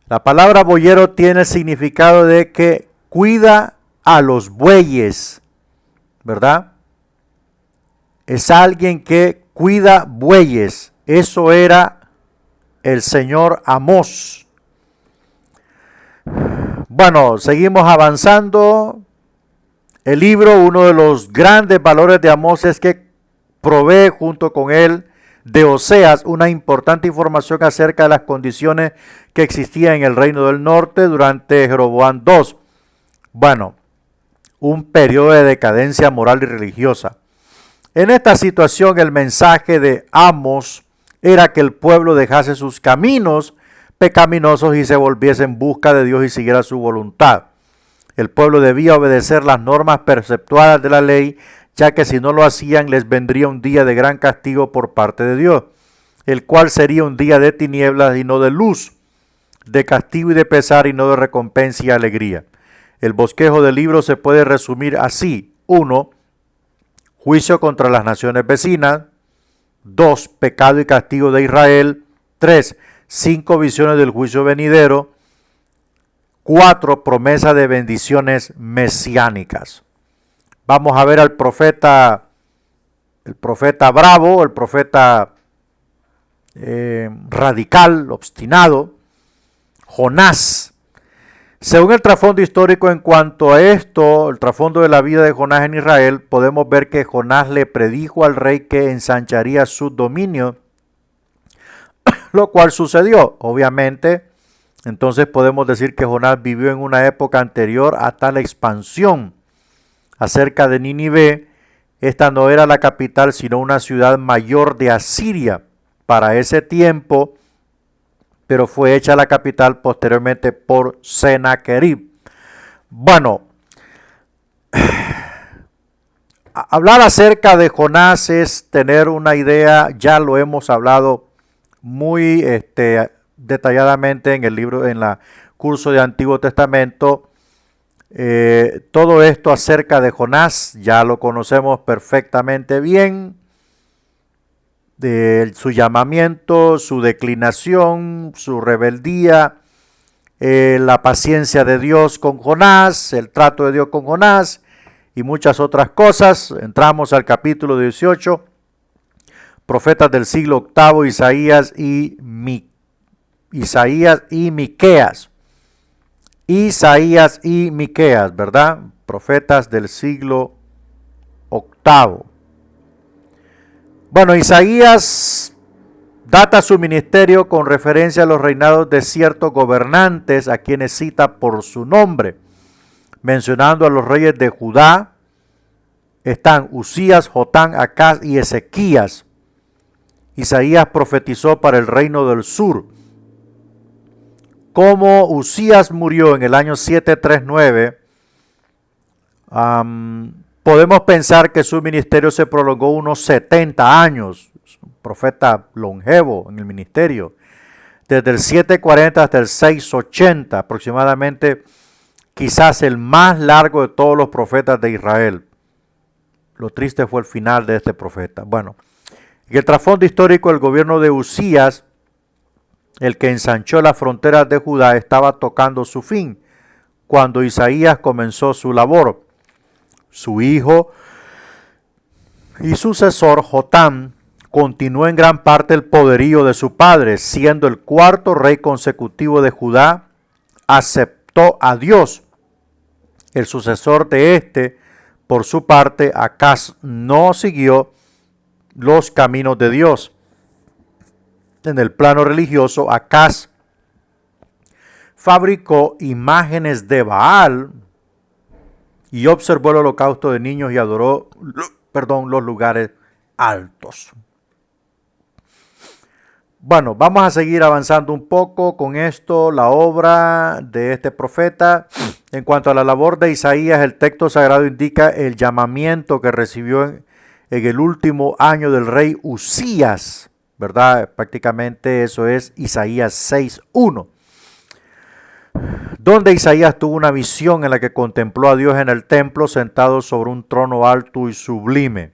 La palabra boyero tiene el significado de que cuida a los bueyes, ¿verdad? Es alguien que cuida bueyes. Eso era el señor Amós. Bueno, seguimos avanzando. El libro, uno de los grandes valores de Amós es que provee junto con él de Oseas una importante información acerca de las condiciones que existían en el reino del norte durante Jeroboam II. Bueno, un periodo de decadencia moral y religiosa. En esta situación, el mensaje de Amós era que el pueblo dejase sus caminos pecaminosos y se volviese en busca de Dios y siguiera su voluntad. El pueblo debía obedecer las normas preceptuadas de la ley, ya que si no lo hacían les vendría un día de gran castigo por parte de Dios, el cual sería un día de tinieblas y no de luz, de castigo y de pesar y no de recompensa y alegría. El bosquejo del libro se puede resumir así: 1. Juicio contra las naciones vecinas. 2. Pecado y castigo de Israel. 3. 5 visiones del juicio venidero. 4. Promesa de bendiciones mesiánicas. Vamos a ver al profeta, el profeta bravo, el profeta radical, obstinado, Jonás. Según el trasfondo histórico en cuanto a esto, el trasfondo de la vida de Jonás en Israel, podemos ver que Jonás le predijo al rey que ensancharía su dominio, lo cual sucedió. Obviamente, entonces podemos decir que Jonás vivió en una época anterior a tal expansión. Acerca de Nínive, esta no era la capital, sino una ciudad mayor de Asiria para ese tiempo, pero fue hecha la capital posteriormente por Sennacherib. Bueno, hablar acerca de Jonás es tener una idea, ya lo hemos hablado muy detalladamente en el libro, en la curso de Antiguo Testamento. Todo esto acerca de Jonás ya lo conocemos perfectamente bien, de su llamamiento, su declinación, su rebeldía, la paciencia de Dios con Jonás, el trato de Dios con Jonás y muchas otras cosas. Entramos al capítulo 18, profetas del siglo octavo, Isaías y Miqueas. Isaías y Miqueas, ¿verdad? Profetas del siglo octavo. Bueno, Isaías data su ministerio con referencia a los reinados de ciertos gobernantes a quienes cita por su nombre, mencionando a los reyes de Judá. Están Usías, Jotán, Acaz y Ezequías. Isaías profetizó para el reino del sur. Como Usías murió en el año 739, podemos pensar que su ministerio se prolongó unos 70 años. Es un profeta longevo en el ministerio. Desde el 740 hasta el 680 aproximadamente, quizás el más largo de todos los profetas de Israel. Lo triste fue el final de este profeta. Bueno, en el trasfondo histórico del gobierno de Usías, el que ensanchó las fronteras de Judá, estaba tocando su fin cuando Isaías comenzó su labor. Su hijo y sucesor Jotán continuó en gran parte el poderío de su padre, siendo el cuarto rey consecutivo de Judá. Aceptó a Dios. El sucesor de este, por su parte, Acaz, no siguió los caminos de Dios. En el plano religioso, Acaz fabricó imágenes de Baal y observó el holocausto de niños y adoró, los lugares altos. Bueno, vamos a seguir avanzando un poco con esto, la obra de este profeta. En cuanto a la labor de Isaías, el texto sagrado indica el llamamiento que recibió en el último año del rey Usías, ¿verdad? Prácticamente eso es Isaías 6:1. Donde Isaías tuvo una visión en la que contempló a Dios en el templo sentado sobre un trono alto y sublime.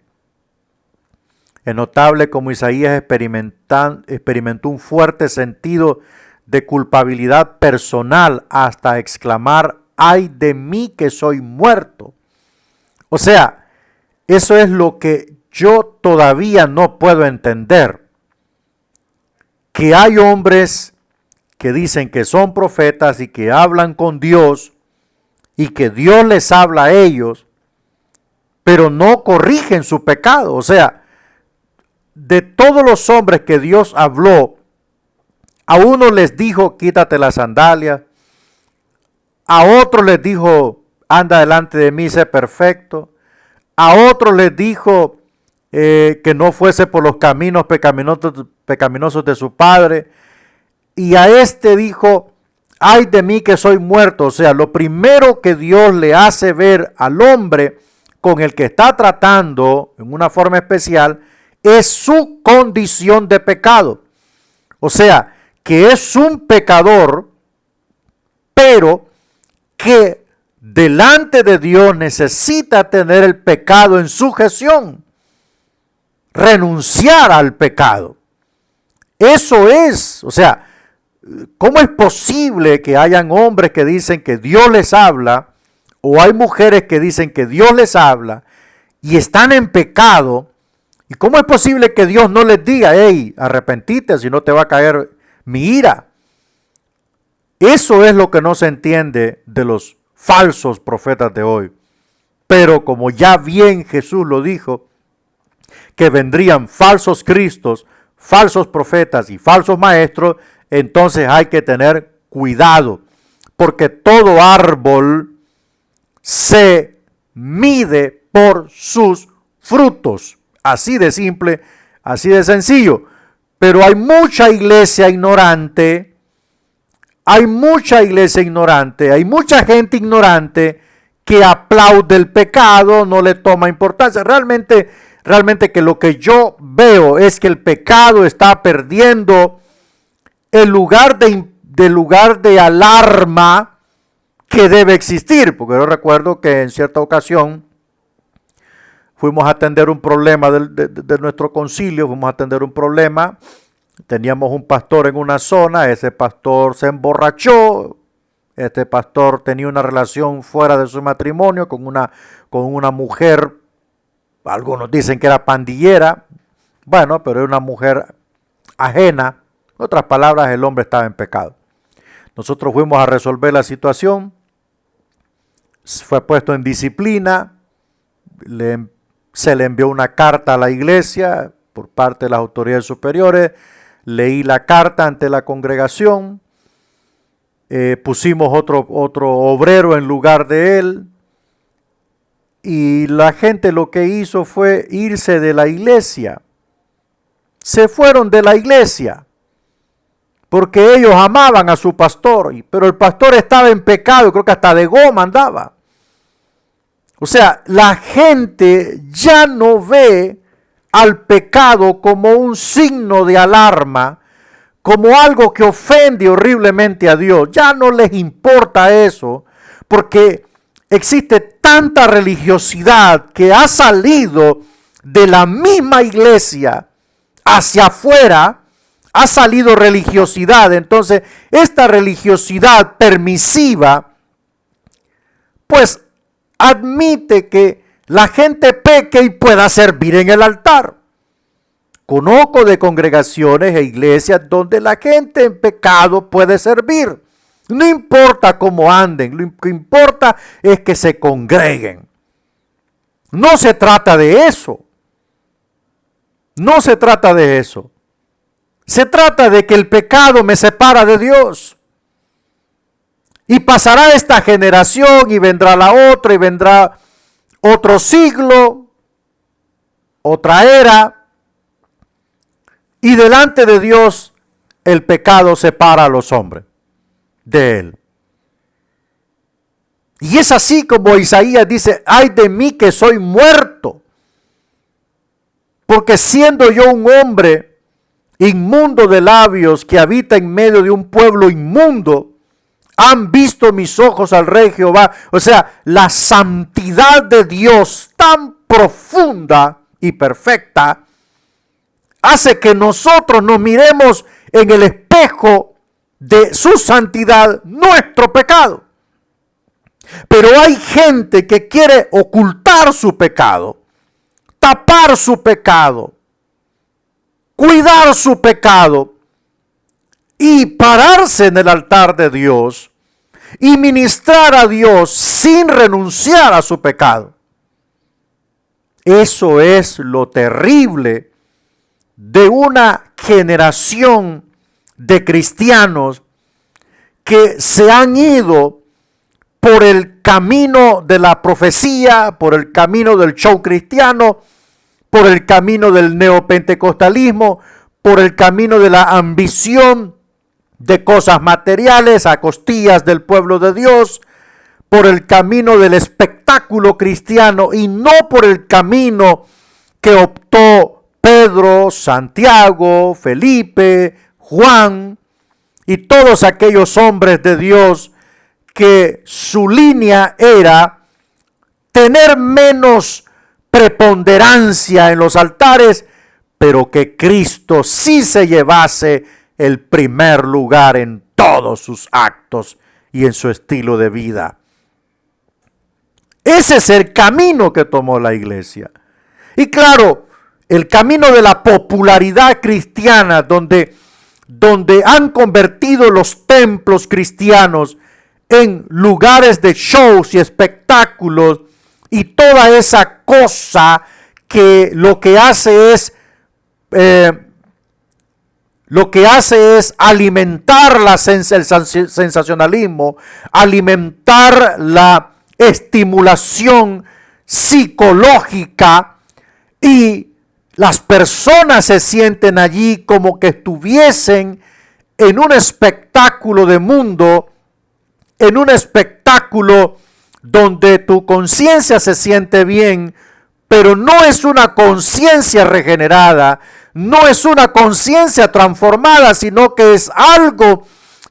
Es notable como Isaías experimentó un fuerte sentido de culpabilidad personal hasta exclamar: ¡ay de mí que soy muerto! O sea, eso es lo que yo todavía no puedo entender. Que hay hombres que dicen que son profetas y que hablan con Dios y que Dios les habla a ellos, pero no corrigen su pecado. O sea, de todos los hombres que Dios habló, a uno les dijo: quítate las sandalias, a otro les dijo: anda delante de mí, sé perfecto, a otro les dijo que no fuese por los caminos pecaminosos de su padre, y a este dijo: ay de mí que soy muerto. O sea, lo primero que Dios le hace ver al hombre con el que está tratando en una forma especial es su condición de pecado. O sea, que es un pecador, pero que delante de Dios necesita tener el pecado en sujeción, renunciar al pecado. Eso es, o sea, ¿cómo es posible que hayan hombres que dicen que Dios les habla, o hay mujeres que dicen que Dios les habla y están en pecado? ¿Y cómo es posible que Dios no les diga: hey, arrepentite, si no te va a caer mi ira? Eso es lo que no se entiende de los falsos profetas de hoy. Pero como ya bien Jesús lo dijo, que vendrían falsos cristos, falsos profetas y falsos maestros, entonces hay que tener cuidado, porque todo árbol se mide por sus frutos. Así de simple, así de sencillo. Pero hay mucha iglesia ignorante, hay mucha gente ignorante que aplaude el pecado, no le toma importancia. Realmente que lo que yo veo es que el pecado está perdiendo el lugar de alarma que debe existir. Porque yo recuerdo que en cierta ocasión fuimos a atender un problema de nuestro concilio, teníamos un pastor en una zona, ese pastor se emborrachó, este pastor tenía una relación fuera de su matrimonio con una mujer, algunos dicen que era pandillera, bueno, pero era una mujer ajena, en otras palabras, el hombre estaba en pecado. Nosotros fuimos a resolver la situación, fue puesto en disciplina, se le envió una carta a la iglesia por parte de las autoridades superiores, leí la carta ante la congregación, pusimos otro obrero en lugar de él, y la gente lo que hizo fue irse de la iglesia. Se fueron de la iglesia porque ellos amaban a su pastor, pero el pastor estaba en pecado, creo que hasta de goma andaba. O sea, la gente ya no ve al pecado como un signo de alarma, como algo que ofende horriblemente a Dios. Ya no les importa eso, porque existe tanta religiosidad que ha salido de la misma iglesia hacia afuera, ha salido religiosidad. Entonces, esta religiosidad permisiva, pues admite que la gente peque y pueda servir en el altar. Conozco de congregaciones e iglesias donde la gente en pecado puede servir. No importa cómo anden, lo que importa es que se congreguen. No se trata de eso. No se trata de eso. Se trata de que el pecado me separa de Dios. Y pasará esta generación y vendrá la otra y vendrá otro siglo, otra era. Y delante de Dios el pecado separa a los hombres de él. Y es así como Isaías dice: ay de mí que soy muerto, porque siendo yo un hombre inmundo de labios que habita en medio de un pueblo inmundo, han visto mis ojos al Rey Jehová. O sea, la santidad de Dios tan profunda y perfecta hace que nosotros nos miremos en el espejo de su santidad, nuestro pecado. Pero hay gente que quiere ocultar su pecado, tapar su pecado, cuidar su pecado y pararse en el altar de Dios y ministrar a Dios sin renunciar a su pecado. Eso es lo terrible de una generación de cristianos que se han ido por el camino de la profecía, por el camino del show cristiano, por el camino del neopentecostalismo, por el camino de la ambición de cosas materiales a costillas del pueblo de Dios, por el camino del espectáculo cristiano y no por el camino que optó Pedro, Santiago, Felipe, Juan y todos aquellos hombres de Dios que su línea era tener menos preponderancia en los altares, pero que Cristo sí se llevase el primer lugar en todos sus actos y en su estilo de vida. Ese es el camino que tomó la iglesia. Y claro, el camino de la popularidad cristiana, donde donde han convertido los templos cristianos en lugares de shows y espectáculos y toda esa cosa que lo que hace es alimentar el sensacionalismo, alimentar la estimulación psicológica, y las personas se sienten allí como que estuviesen en un espectáculo de mundo, en un espectáculo donde tu conciencia se siente bien, pero no es una conciencia regenerada, no es una conciencia transformada, sino que es algo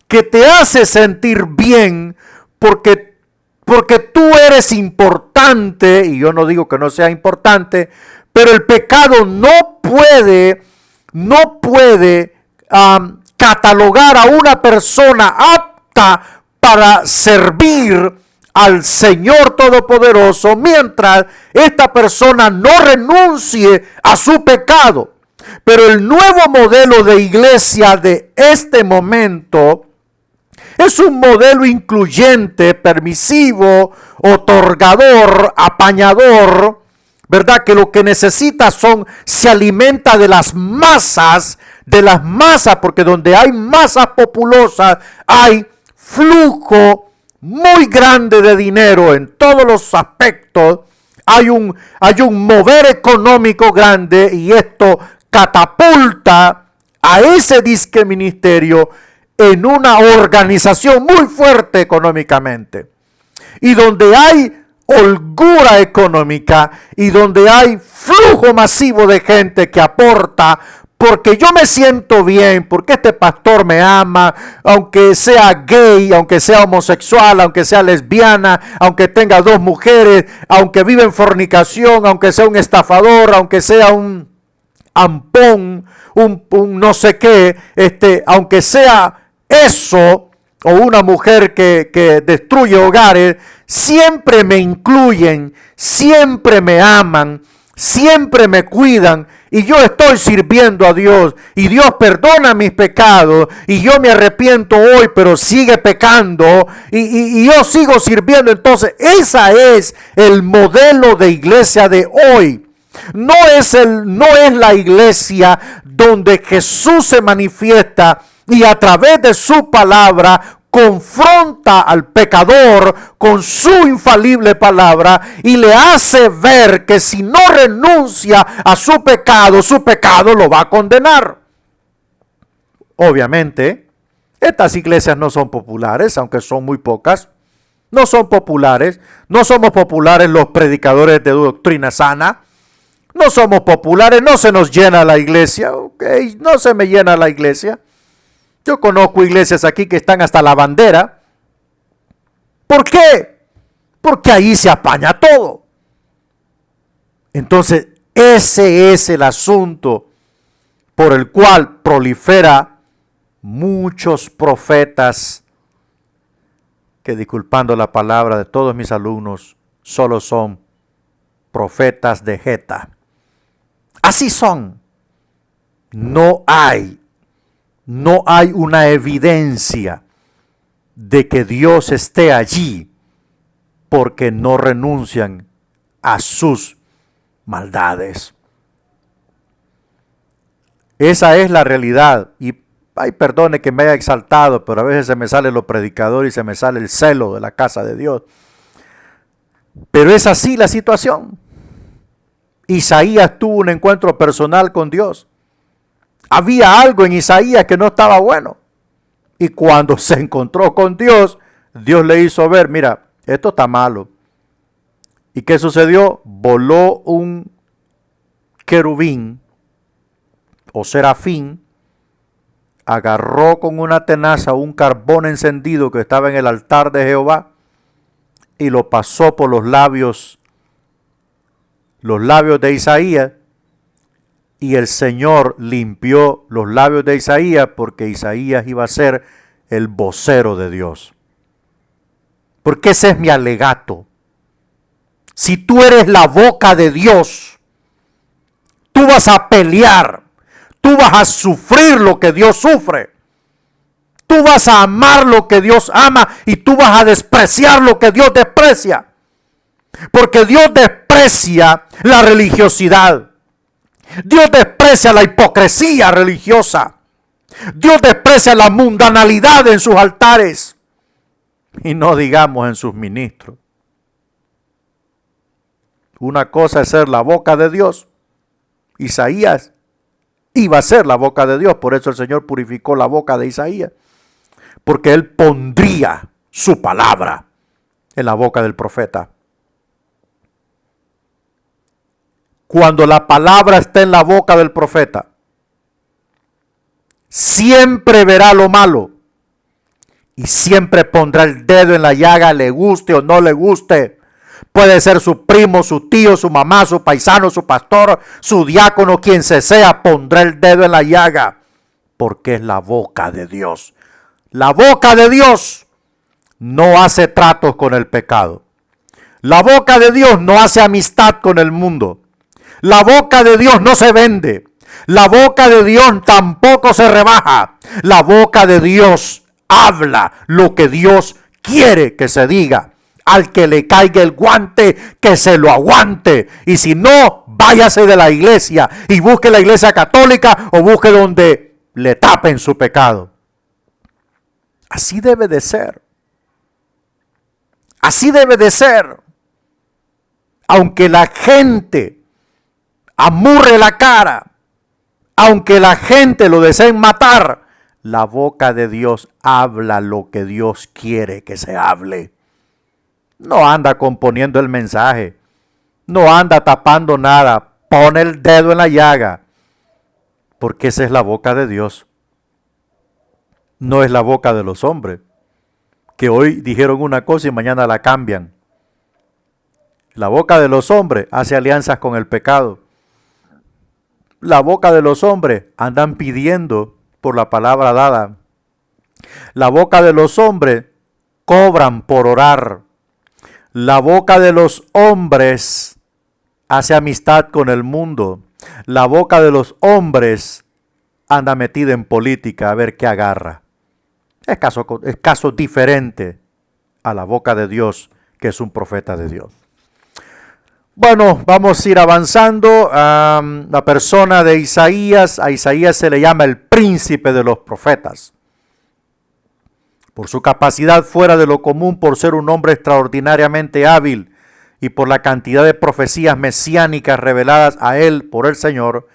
que te hace sentir bien porque tú eres importante, y yo no digo que no sea importante, pero el pecado no puede catalogar a una persona apta para servir al Señor Todopoderoso mientras esta persona no renuncie a su pecado. Pero el nuevo modelo de iglesia de este momento es un modelo incluyente, permisivo, otorgador, apañador, ¿verdad? Que lo que necesita se alimenta de las masas, porque donde hay masas populosas hay flujo muy grande de dinero en todos los aspectos, hay un mover económico grande, y esto catapulta a ese disque ministerio en una organización muy fuerte económicamente, y donde hay holgura económica y donde hay flujo masivo de gente que aporta porque yo me siento bien, porque este pastor me ama, aunque sea gay, aunque sea homosexual, aunque sea lesbiana, aunque tenga 2 mujeres, aunque vive en fornicación, aunque sea un estafador, aunque sea un ampón, un no sé qué, aunque sea eso, o una mujer que destruye hogares, siempre me incluyen, siempre me aman, siempre me cuidan, y yo estoy sirviendo a Dios, y Dios perdona mis pecados, y yo me arrepiento hoy, pero sigue pecando, y yo sigo sirviendo. Entonces, esa es el modelo de iglesia de hoy. No es la iglesia donde Jesús se manifiesta y a través de su palabra confronta al pecador con su infalible palabra y le hace ver que si no renuncia a su pecado lo va a condenar. Obviamente, estas iglesias no son populares, aunque son muy pocas. No son populares, no somos populares los predicadores de doctrina sana. No somos populares, no se nos llena la iglesia, ok, no se me llena la iglesia. Yo conozco iglesias aquí que están hasta la bandera. ¿Por qué? Porque ahí se apaña todo. Entonces, ese es el asunto por el cual prolifera muchos profetas que, disculpando la palabra de todos mis alumnos, solo son profetas de jeta. Así son. No hay una evidencia de que Dios esté allí porque no renuncian a sus maldades. Esa es la realidad. Y ay, perdone que me haya exaltado, pero a veces se me sale lo predicador y se me sale el celo de la casa de Dios. Pero es así la situación. Isaías tuvo un encuentro personal con Dios. Había algo en Isaías que no estaba bueno. Y cuando se encontró con Dios, Dios le hizo ver, mira, esto está malo. ¿Y qué sucedió? Voló un querubín o serafín, agarró con una tenaza un carbón encendido que estaba en el altar de Jehová y lo pasó por los labios de Isaías, y el Señor limpió los labios de Isaías porque Isaías iba a ser el vocero de Dios. Porque ese es mi alegato. Si tú eres la boca de Dios, tú vas a pelear, Tú vas a sufrir lo que Dios sufre. Tú vas a amar lo que Dios ama y tú vas a despreciar lo que Dios desprecia. Porque Dios desprecia la religiosidad. Dios desprecia la hipocresía religiosa. Dios desprecia la mundanalidad en sus altares. Y no digamos en sus ministros. Una cosa es ser la boca de Dios. Isaías iba a ser la boca de Dios. Por eso el Señor purificó la boca de Isaías. Porque Él pondría su palabra en la boca del profeta. Cuando la palabra está en la boca del profeta, siempre verá lo malo y siempre pondrá el dedo en la llaga, le guste o no le guste. Puede ser su primo, su tío, su mamá, su paisano, su pastor, su diácono, quien se sea, pondrá el dedo en la llaga, porque es la boca de Dios. La boca de Dios no hace tratos con el pecado. La boca de Dios no hace amistad con el mundo. La boca de Dios no se vende. La boca de Dios tampoco se rebaja. La boca de Dios habla lo que Dios quiere que se diga. Al que le caiga el guante, que se lo aguante. Y si no, váyase de la iglesia y busque la iglesia católica o busque donde le tapen su pecado. Así debe de ser. Así debe de ser. Aunque la gente amurre la cara, aunque la gente lo desee matar, la boca de Dios habla lo que Dios quiere que se hable. No anda componiendo el mensaje, no anda tapando nada, pone el dedo en la llaga, porque esa es la boca de Dios. No es la boca de los hombres, que hoy dijeron una cosa y mañana la cambian. La boca de los hombres hace alianzas con el pecado. La boca de los hombres andan pidiendo por la palabra dada. La boca de los hombres cobran por orar. La boca de los hombres hace amistad con el mundo. La boca de los hombres anda metida en política a ver qué agarra. Es caso diferente a la boca de Dios, que es un profeta de Dios. Bueno, vamos a ir avanzando. La persona de Isaías, a Isaías se le llama el príncipe de los profetas. Por su capacidad fuera de lo común, por ser un hombre extraordinariamente hábil y por la cantidad de profecías mesiánicas reveladas a él por el Señor,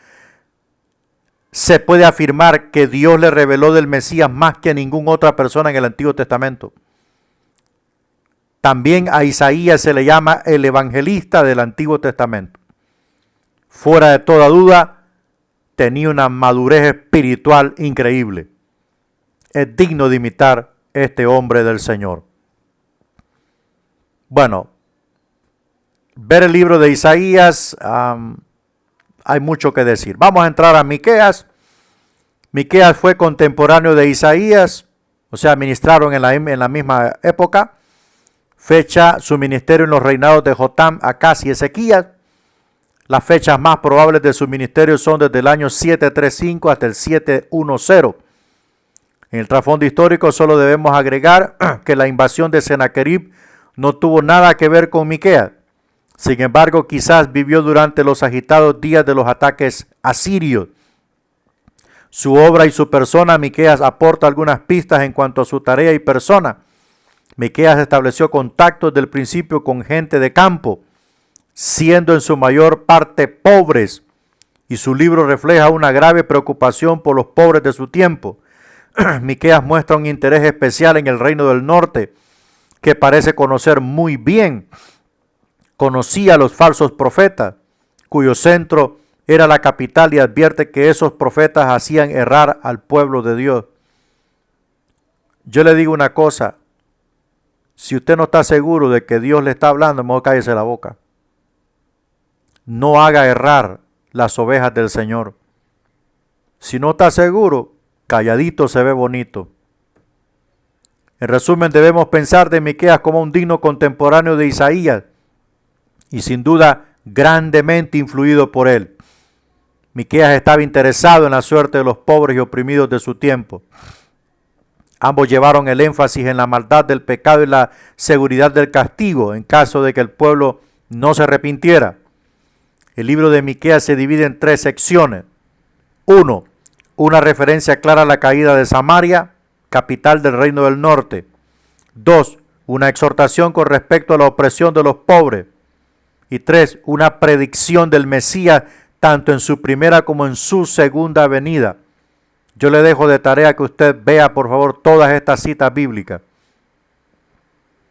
se puede afirmar que Dios le reveló del Mesías más que a ninguna otra persona en el Antiguo Testamento. También a Isaías se le llama el evangelista del Antiguo Testamento. Fuera de toda duda, tenía una madurez espiritual increíble. Es digno de imitar este hombre del Señor. Bueno, ver el libro de Isaías, hay mucho que decir. Vamos a entrar a Miqueas. Miqueas fue contemporáneo de Isaías, o sea, ministraron en la misma época. Fecha su ministerio en los reinados de Jotam, Acaz y Ezequías. Las fechas más probables de su ministerio son desde el año 735 hasta el 710. En el trasfondo histórico solo debemos agregar que la invasión de Sennacherib no tuvo nada que ver con Miqueas. Sin embargo, quizás vivió durante los agitados días de los ataques asirios. Su obra y su persona, Miqueas aporta algunas pistas en cuanto a su tarea y persona. Miqueas estableció contactos del principio con gente de campo, siendo en su mayor parte pobres, y su libro refleja una grave preocupación por los pobres de su tiempo. Miqueas muestra un interés especial en el reino del norte, que parece conocer muy bien. Conocía a los falsos profetas, cuyo centro era la capital, y advierte que esos profetas hacían errar al pueblo de Dios. Yo le digo una cosa, si usted no está seguro de que Dios le está hablando, mejor cállese la boca. No haga errar las ovejas del Señor. Si no está seguro, calladito se ve bonito. En resumen, debemos pensar de Miqueas como un digno contemporáneo de Isaías y sin duda grandemente influido por él. Miqueas estaba interesado en la suerte de los pobres y oprimidos de su tiempo. Ambos llevaron el énfasis en la maldad del pecado y la seguridad del castigo en caso de que el pueblo no se arrepintiera. El libro de Miqueas se divide en 3 secciones. 1. Una referencia clara a la caída de Samaria, capital del reino del norte. 2. Una exhortación con respecto a la opresión de los pobres. Y 3. Una predicción del Mesías tanto en su primera como en su segunda venida. Yo le dejo de tarea que usted vea, por favor, todas estas citas bíblicas.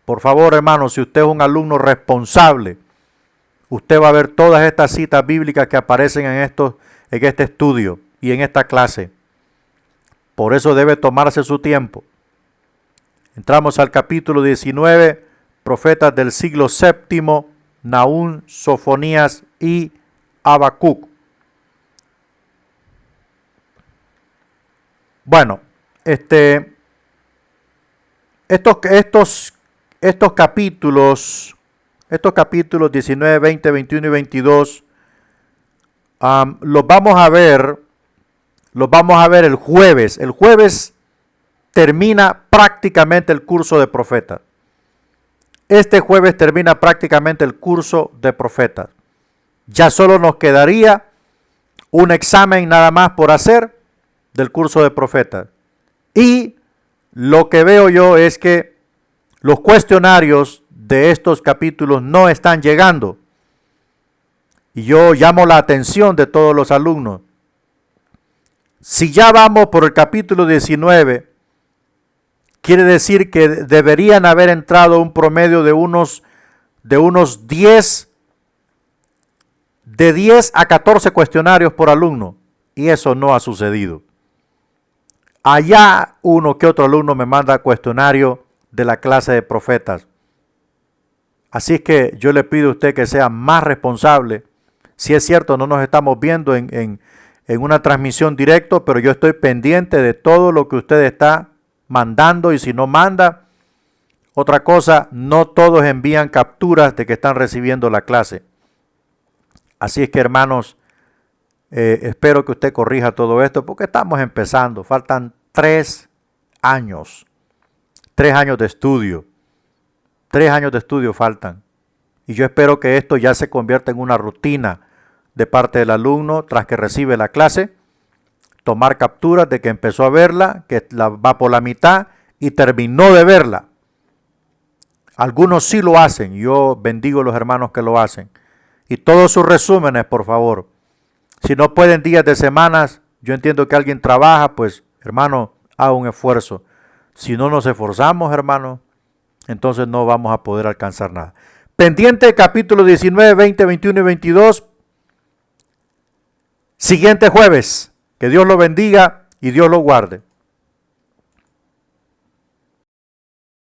Por favor, hermano, si usted es un alumno responsable, usted va a ver todas estas citas bíblicas que aparecen en este estudio y en esta clase. Por eso debe tomarse su tiempo. Entramos al capítulo 19, profetas del siglo VII, Nahum, Sofonías y Habacuc. Bueno, estos capítulos 19, 20, 21 y 22 los vamos a ver el jueves. El jueves termina prácticamente el curso de profetas. Este jueves termina prácticamente el curso de profetas. Ya solo nos quedaría un examen nada más por hacer del curso de profetas. Y lo que veo yo es que los cuestionarios de estos capítulos no están llegando. Y yo llamo la atención de todos los alumnos. Si ya vamos por el capítulo 19, quiere decir que deberían haber entrado un promedio de unos 10 a 14 cuestionarios por alumno. Y eso no ha sucedido. Allá uno que otro alumno me manda cuestionario de la clase de profetas. Así es que yo le pido a usted que sea más responsable. Si es cierto, no nos estamos viendo en una transmisión directa, pero yo estoy pendiente de todo lo que usted está mandando, y si no manda, otra cosa, no todos envían capturas de que están recibiendo la clase. Así es que, hermanos, espero que usted corrija todo esto porque estamos empezando. Faltan 3 años. 3 años de estudio. 3 años de estudio faltan. Y yo espero que esto ya se convierta en una rutina de parte del alumno tras que recibe la clase. Tomar capturas de que empezó a verla, que la va por la mitad y terminó de verla. Algunos sí lo hacen. Yo bendigo a los hermanos que lo hacen. Y todos sus resúmenes, por favor. Si no pueden días de semanas, yo entiendo que alguien trabaja, pues, hermano, haga un esfuerzo. Si no nos esforzamos, hermano, entonces no vamos a poder alcanzar nada. Pendiente capítulo 19, 20, 21 y 22. Siguiente jueves. Que Dios lo bendiga y Dios lo guarde.